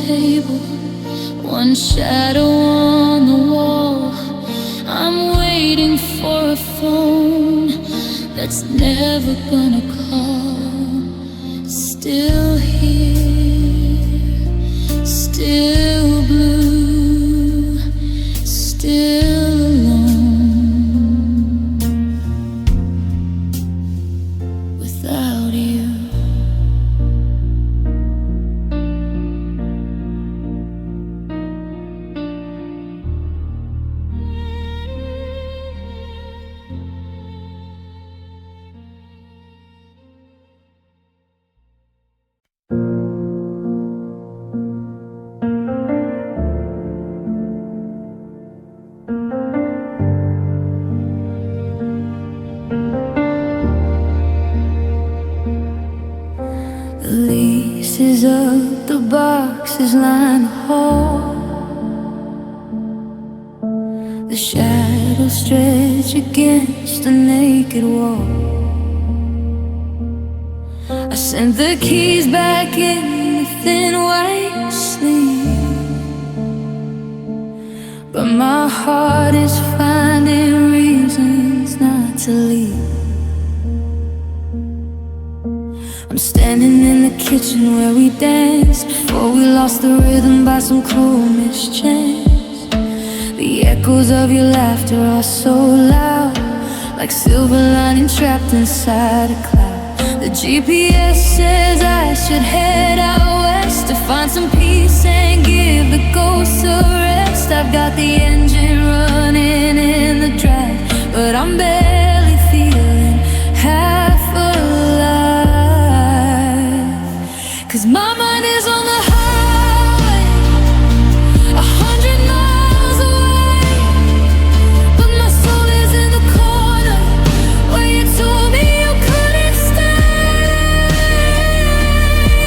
[SPEAKER 1] table, one shadow on the wall. I'm waiting for a phone that's never gonna call. Still here, still blue, still alone without you. The leases of the boxes line the hall. The shadows stretch against the naked wall. I sent the keys back in the thin white sleeve, but my heart is finding reasons not to leave. I'm standing in the kitchen where we danced before we lost the rhythm by some cruel mischance. The echoes of your laughter are so loud, like silver lining trapped inside a cloud. The GPS says I should head out west to find some peace and give the ghosts a rest. I've got the engine running in the drive, but I'm barely feeling half alive. 'Cause my mind is on the highway, 100 miles away, but my soul is in the corner where you told me you couldn't stay.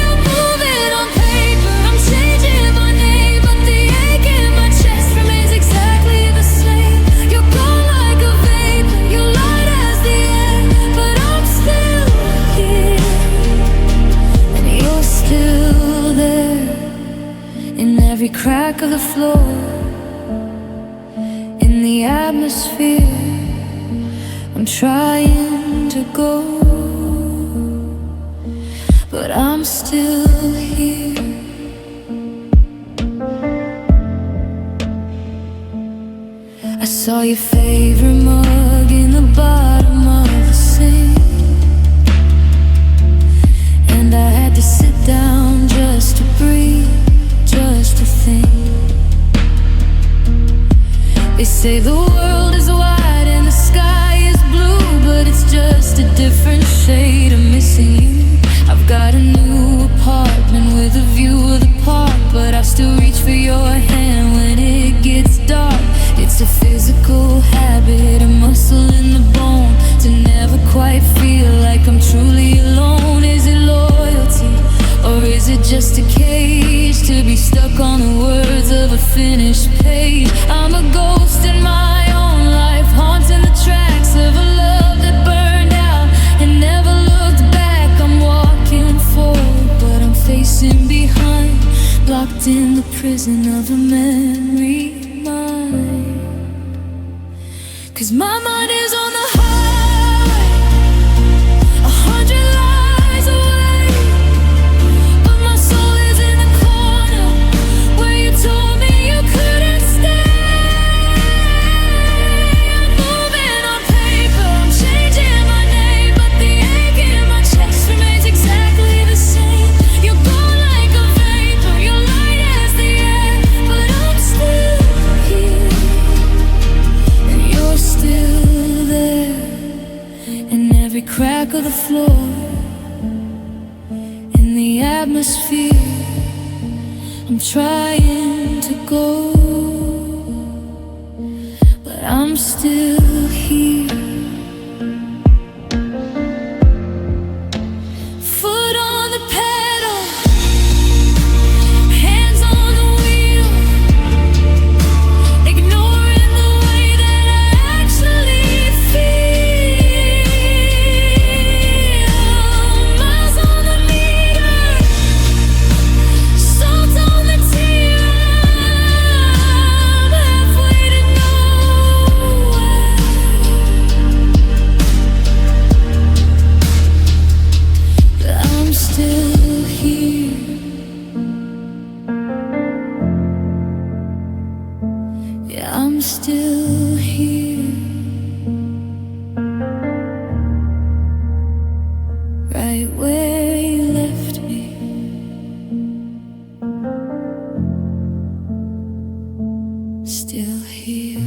[SPEAKER 1] I'm moving on paper, I'm changing my name, but the ache in my chest remains exactly the same. You're gone like a vapor, you're light as the air, but I'm still here, and you're still there. In every crack of the floor, in the atmosphere, I'm trying to go, but I'm still here. I saw your favorite mug in the bottom of the sink, and I had to sit down just to breathe, just to think. They say the world is wide and the sky is blue, but it's just a different shade of missing you. I've got a new apartment with a view of the park, but I still reach for your hand when it gets dark. It's a physical habit, a muscle in the bone, to never quite feel like I'm truly alone. Is it loyalty, or is it just a cage to be stuck on the words of a finished page? I'm a ghost in my own life, haunting the tracks of a love that burned out and never looked back. I'm walking forward, but I'm facing behind, locked in the prison of a memory mind. 'Cause my mind is on the highway, 100 lies away, but my soul is in the corner where you told me you couldn't stay. I'm moving on paper, I'm changing my name, but the ache in my chest remains exactly the same. You're gone like a vapor, you're light as the air, but I'm still here, and you're still there. In every crack of the floor, in the atmosphere, I'm trying to go, but I'm still here. Foot on the pedal, hands on the wheel, ignoring the way that I actually feel. Miles on the meter, salt on the still here, right where you left me. Still here.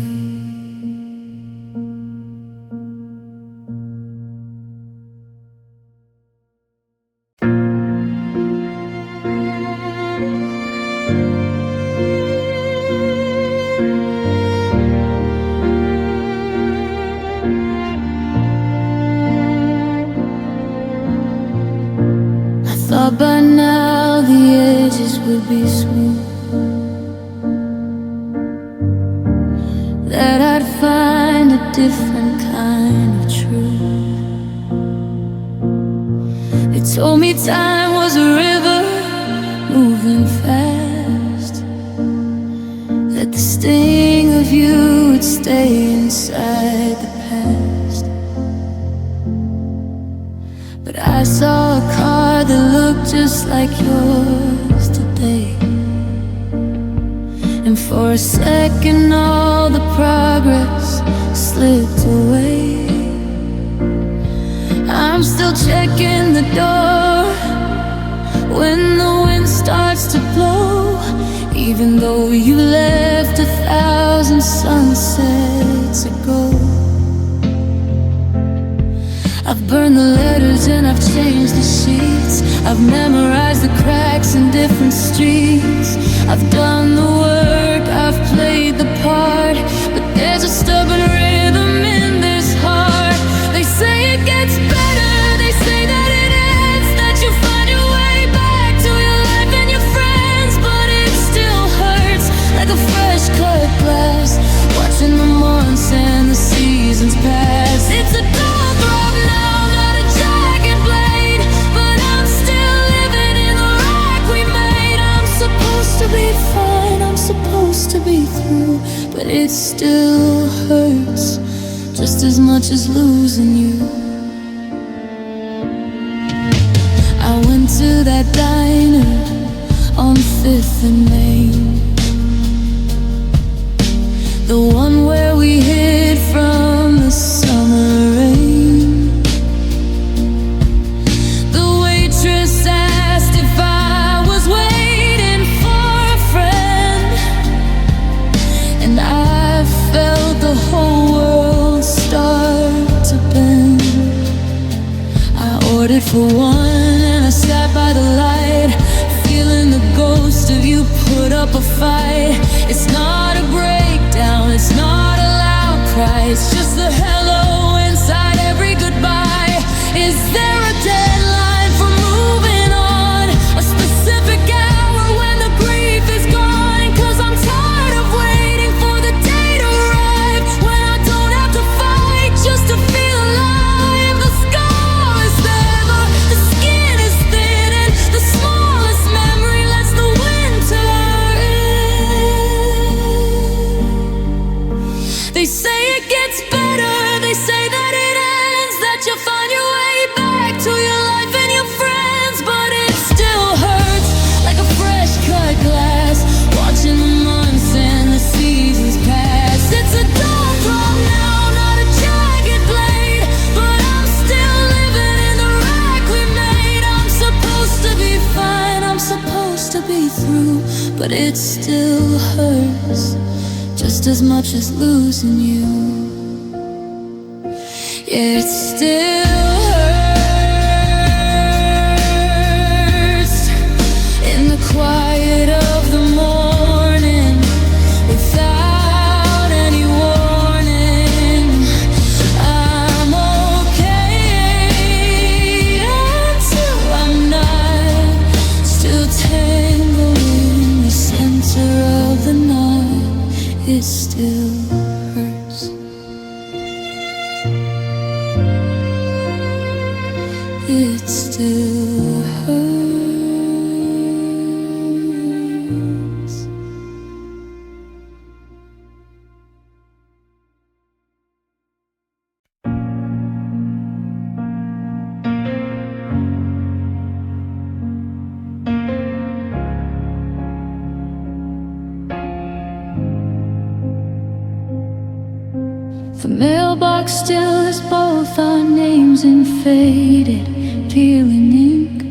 [SPEAKER 1] Thought by now the edges would be smooth, that I'd find a different kind of truth. They told me time was a river moving fast, that the sting of you would stay inside the past. But I saw a car that looked just like yours today, and for a second all the progress slipped away. I'm still checking the door when the wind starts to blow, even though you left 1,000 sunsets ago. I've burned the letters and I've changed the sheets. I've memorized the cracks in different streets. I've done the work, I've played the part, but there's a stubborn rhythm in this heart. They say it gets better, they say that it ends, that you find your way back to your life and your friends, but it still hurts like a fresh cut glass, watching the months and the seasons pass. It's a dull throb now, not a jagged blade, but I'm still living in the wreck we made. I'm supposed to be fine, I'm supposed to be through, but it still hurts just as much as losing you. I went to that diner on 5th and Main, the one where we hid from the summer rain. The waitress asked if I was waiting for a friend, and I felt the whole world start to bend. I ordered for one and I sat by the light, feeling the ghost of you put up a fight. It's not a breakdown, it's not a loud cry, it's just the hello inside every goodbye. Is there a deadline for moving on? A specific hour when the grief is gone? 'Cause I'm tired of waiting for the day to arrive, when I don't have to fight just to feel alive. The scar is there, the skin is thin, and the smallest memory lets the winter in. They say it gets better, they say that it ends, that you'll find your way back to your life and your friends, but it still hurts like a fresh cut glass, watching the months and the seasons pass. It's a dull throb now, not a jagged blade, but I'm still living in the wreck we made. I'm supposed to be fine, I'm supposed to be through, but it still hurts just as much as losing you. Yeah, it still hurts in the quiet of the morning, without any warning. I'm okay until I'm not, still tangled in the center of the knot. It still hurts. It still hurts. The mailbox still has both our names in faded, peeling ink.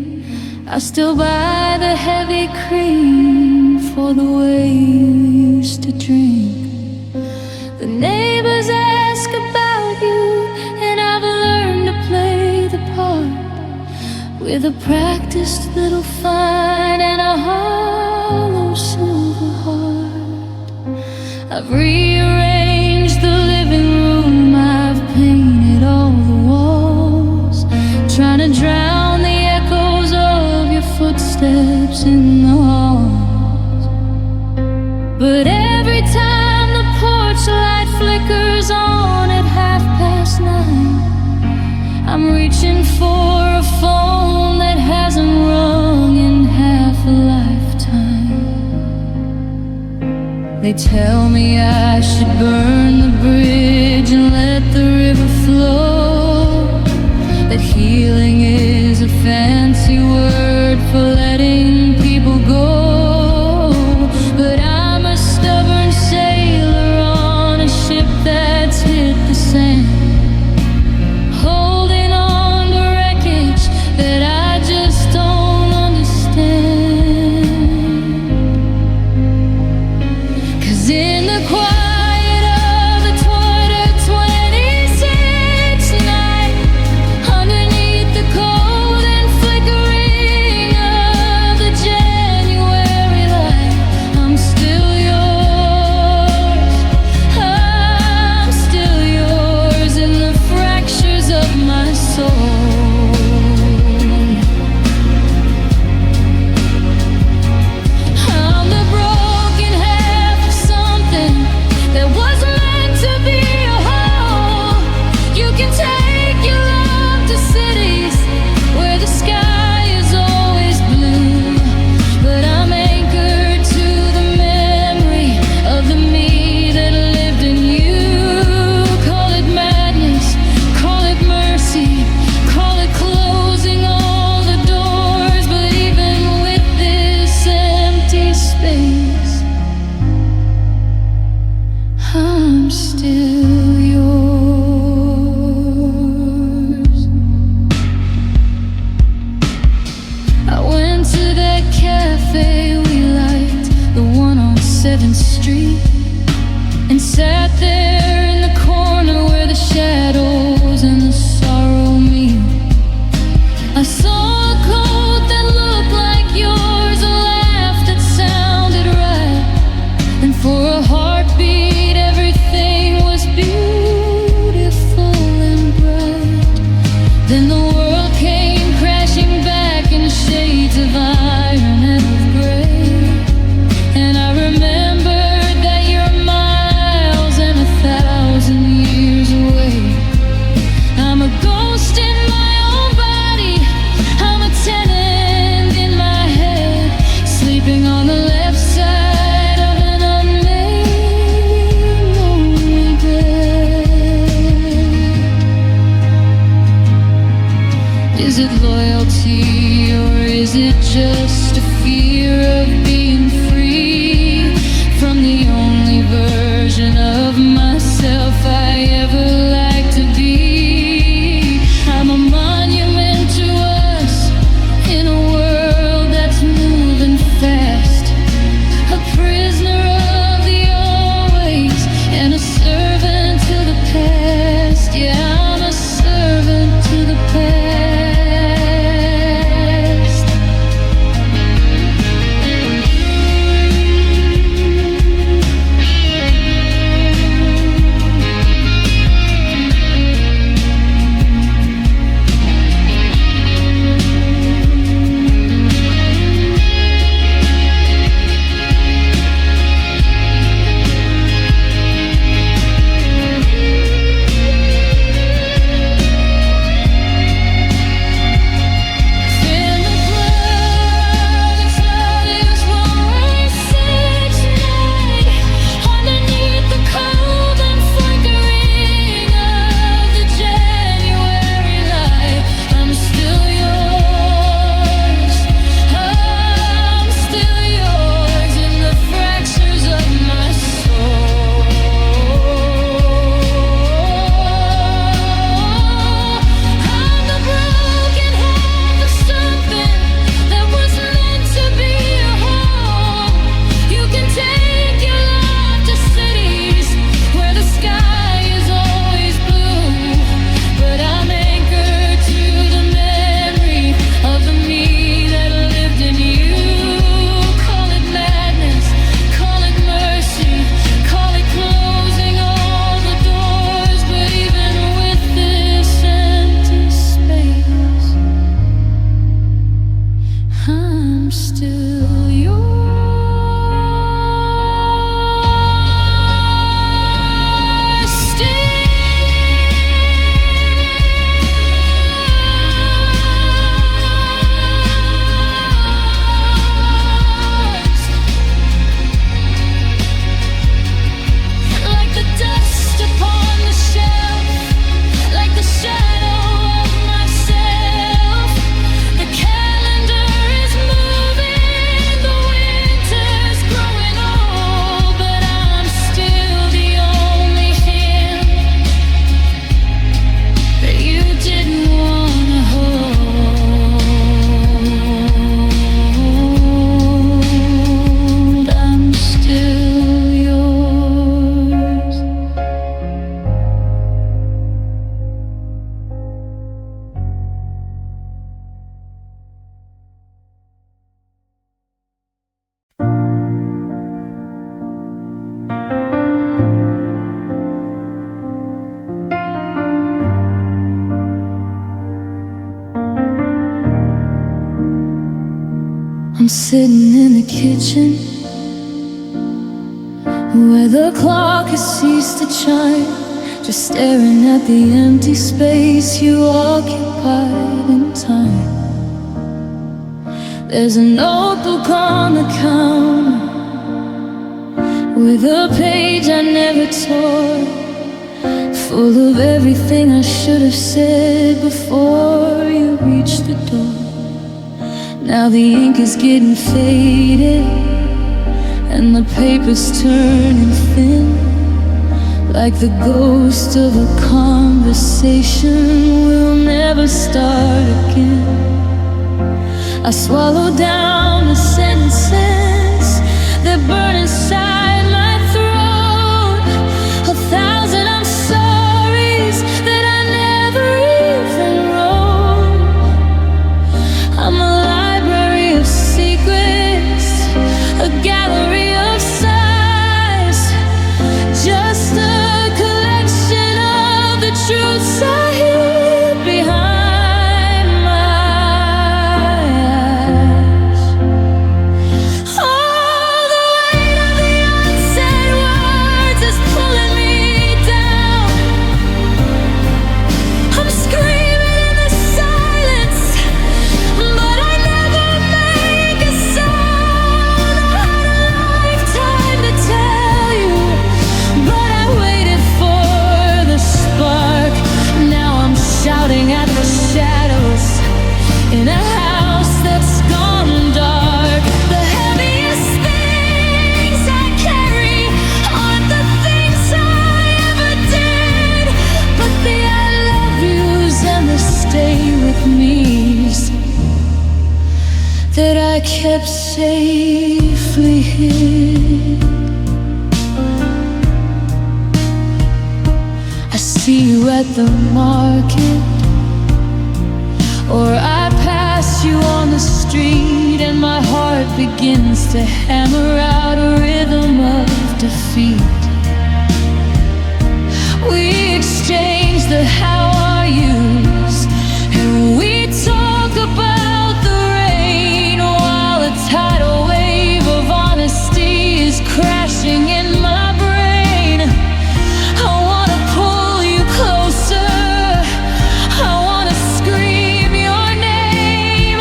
[SPEAKER 1] I still buy the heavy cream for the way you used to drink. The neighbors ask about you, and I've learned to play the part with a practiced little fine and a hollow silver heart. I've rearranged the living room, I've painted all the walls, trying to drown the echoes of your footsteps in the halls. But every time the porch light flickers on at 9:30, I'm reaching for a phone that hasn't rung in half a lifetime. They tell me I should burn the bridge and let the river flow, that healing is a fancy word for letting people go. But I'm a stubborn sailor on a ship that's hit the sand, holding on to wreckage that I just don't understand. 'Cause in the quiet of the 26th night, underneath the cold and flickering of the January light, I'm still yours. I'm still yours in the fractures of my soul. I'm the broken half of something that was meant to be a whole. You can take your love to cities where the sky is always blue, but I'm anchored to the memory of the me that lived in you. Call it madness, call it mercy, call it closing all the doors, but even with this empty space, I'm still yours. I went to that cafe we liked, the one on 7th Street, and sat there in the corner where the shadows and the sorrow meet. I saw a coat that looked like yours, a laugh that sounded right, and for a heartbeat everything was beautiful and bright. Then the world came crashing back in shades of iron and of gray, and I remembered that you're miles and 1,000 years away. I'm a ghost in my own body, I'm a tenant in my head, sleeping on the left side of an unmade I'm sitting in the kitchen where the clock has ceased to chime, just staring at the empty space you occupied in time. There's a notebook on the counter with a page I never tore, full of everything I should have said before you reached the door. Now the ink is getting faded and the paper's turning thin, like the ghost of a conversation we'll never start again. I swallow down the sentences that burn inside my throat, 1,000 I'm sorries that I never even wrote. I'm a library of secrets, a gallery of sighs, just a collection of the truths I hid behind my eyes. Oh, the weight of the unsaid words is pulling me down. I'm screaming in the silence, but I never make a sound. I had a lifetime to tell you, but I waited for the spark. Now I'm shouting at the shadows in a house that's gone dark. The heaviest things I carry aren't the things I ever did, but the I love yous and the stay with me's that I kept safely hid. I see you at the market, or I pass you on the street, and my heart begins to hammer out a rhythm of defeat. We exchange the how are yous, and we talk about the rain, while a tidal wave of honesty is crashing in my brain. I wanna pull you closer, I wanna scream your name,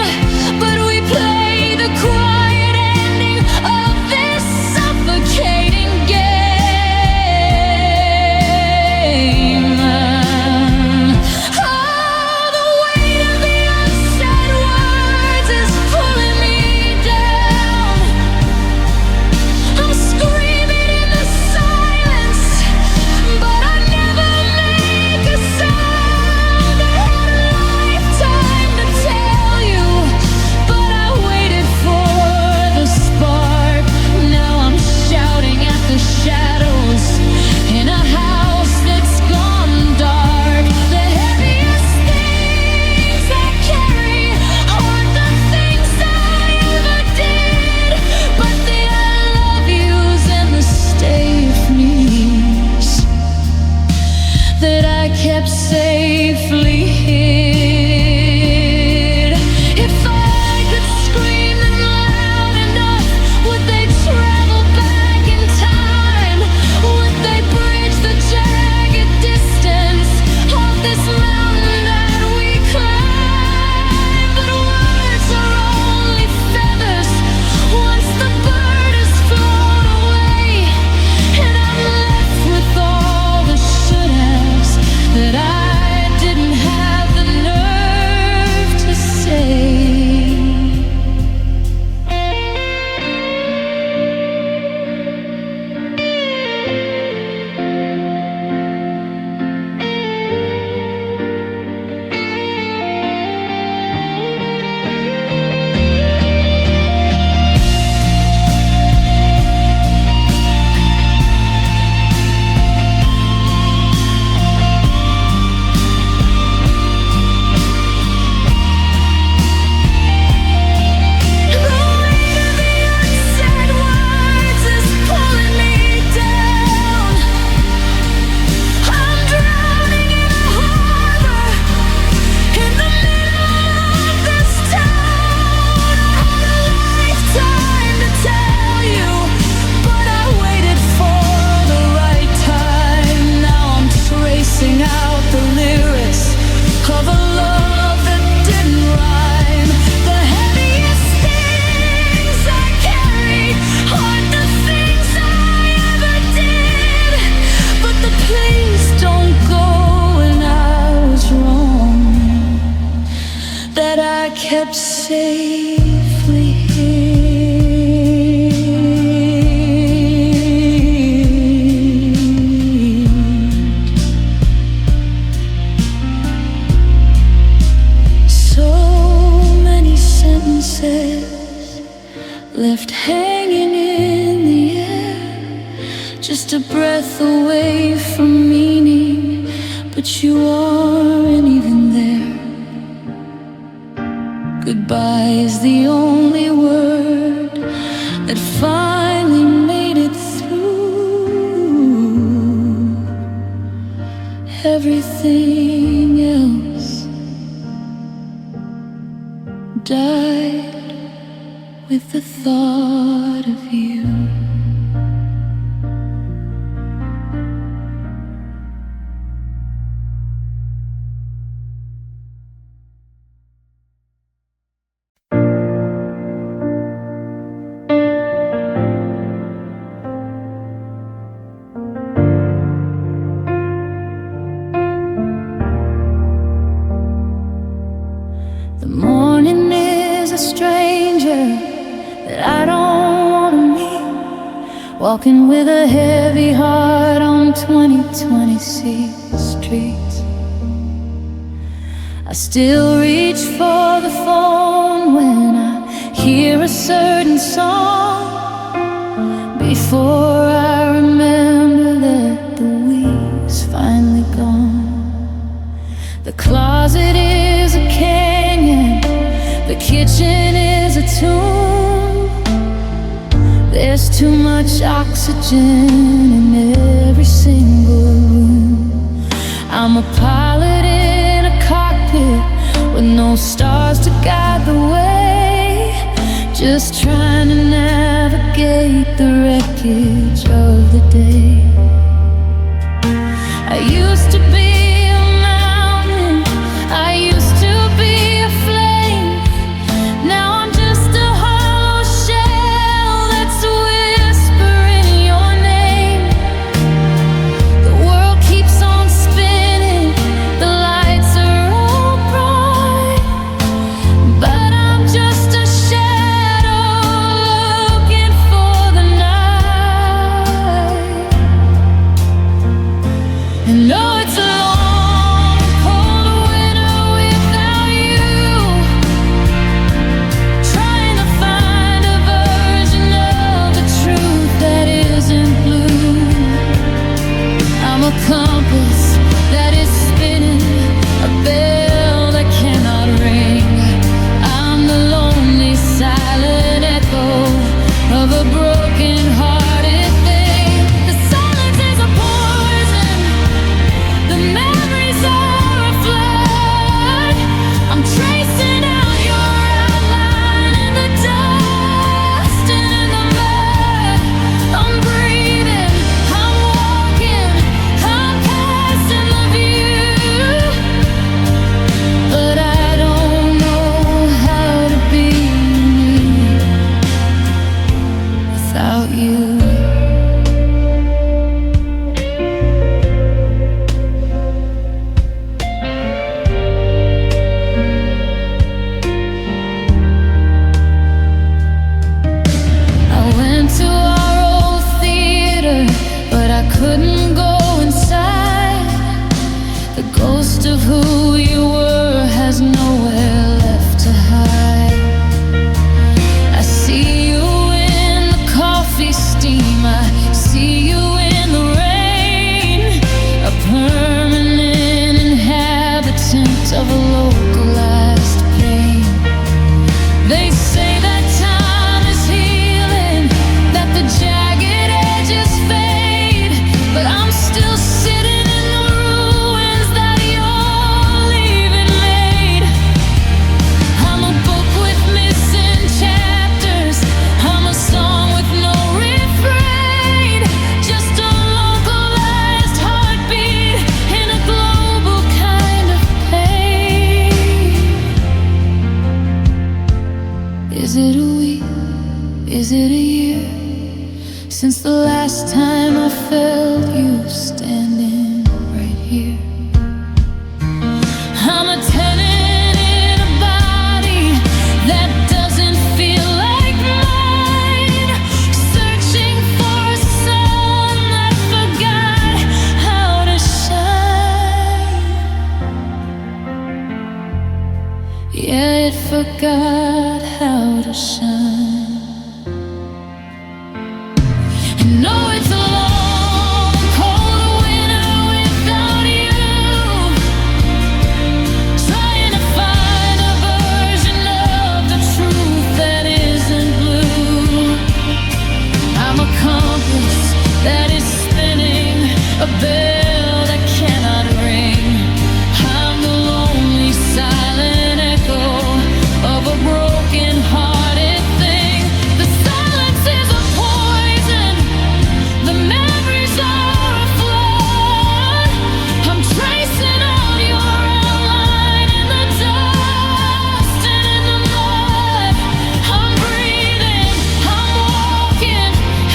[SPEAKER 1] but we play the quiet ending of this suffocating game. just a breath away from meaning, but you aren't even there. Goodbye is the only word that finally made it through. Everything else died with the thought of you. The morning is a stranger that I don't want to meet, walking with a heavy heart on 2026 streets. I still reach for the phone when I hear a certain song, before I remember that the week's finally gone. The closet is a canyon, the kitchen is a tomb. There's too much oxygen in every single room. I'm a pilot in a cockpit with no stars to guide the way, just trying to navigate the wreckage of the day. I used to be a mountain, I used to be a flame. Now I'm just a hollow shell that's whispering your name. The world keeps on spinning, the lights are all bright, but I'm just a shadow looking for the night. And no, it's a long, cold winter without you, trying to find a version of the truth that isn't blue. I'm a compass that is spinning, a bell that cannot ring. I'm the lonely silent echo of a broken-hearted thing. The silence is a poison, the memories are a flood. I'm tracing out your outline in the dust and in the mud. I'm breathing, I'm walking, I'm passing the view, but I don't know how to be me without you. I went to our old theater, but I couldn't go inside. The ghost of who you were has nowhere left to hide. I see you in the coffee steam, I see you in the rain, a permanent inhabitant of a localized pain. They say that time is healing, that the jagged edges fade, but I'm still sitting in the ruins that you're leaving made. I'm a book with missing chapters, I'm a song with no refrain, just a localized heartbeat in a global kind of pain. Is it a week? Is it a year since the last time I felt you standing right here? I'm a tenant in a body that doesn't feel like mine, searching for a sun that forgot how to shine. Yeah, it forgot how to shine. And no, it's a long a bell that cannot ring. I'm the lonely silent echo of a broken-hearted thing. The silence is a poison, the memories are a flood. I'm tracing out your outline in the dust and in the mud. I'm breathing, I'm walking,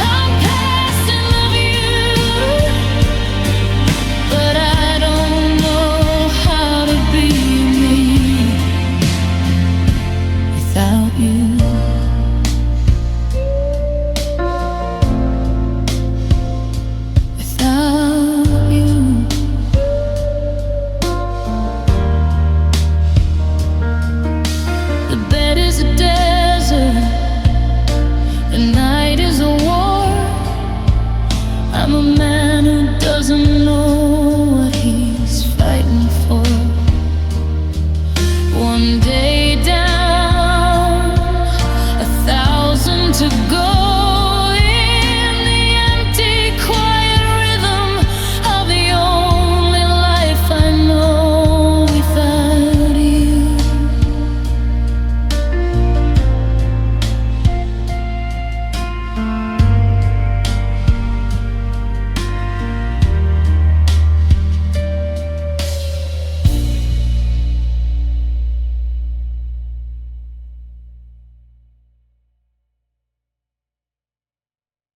[SPEAKER 1] I'm passing the view, but I don't know how to be me without you. Without you. The bed is a desert, the night is a war. I'm a man who doesn't know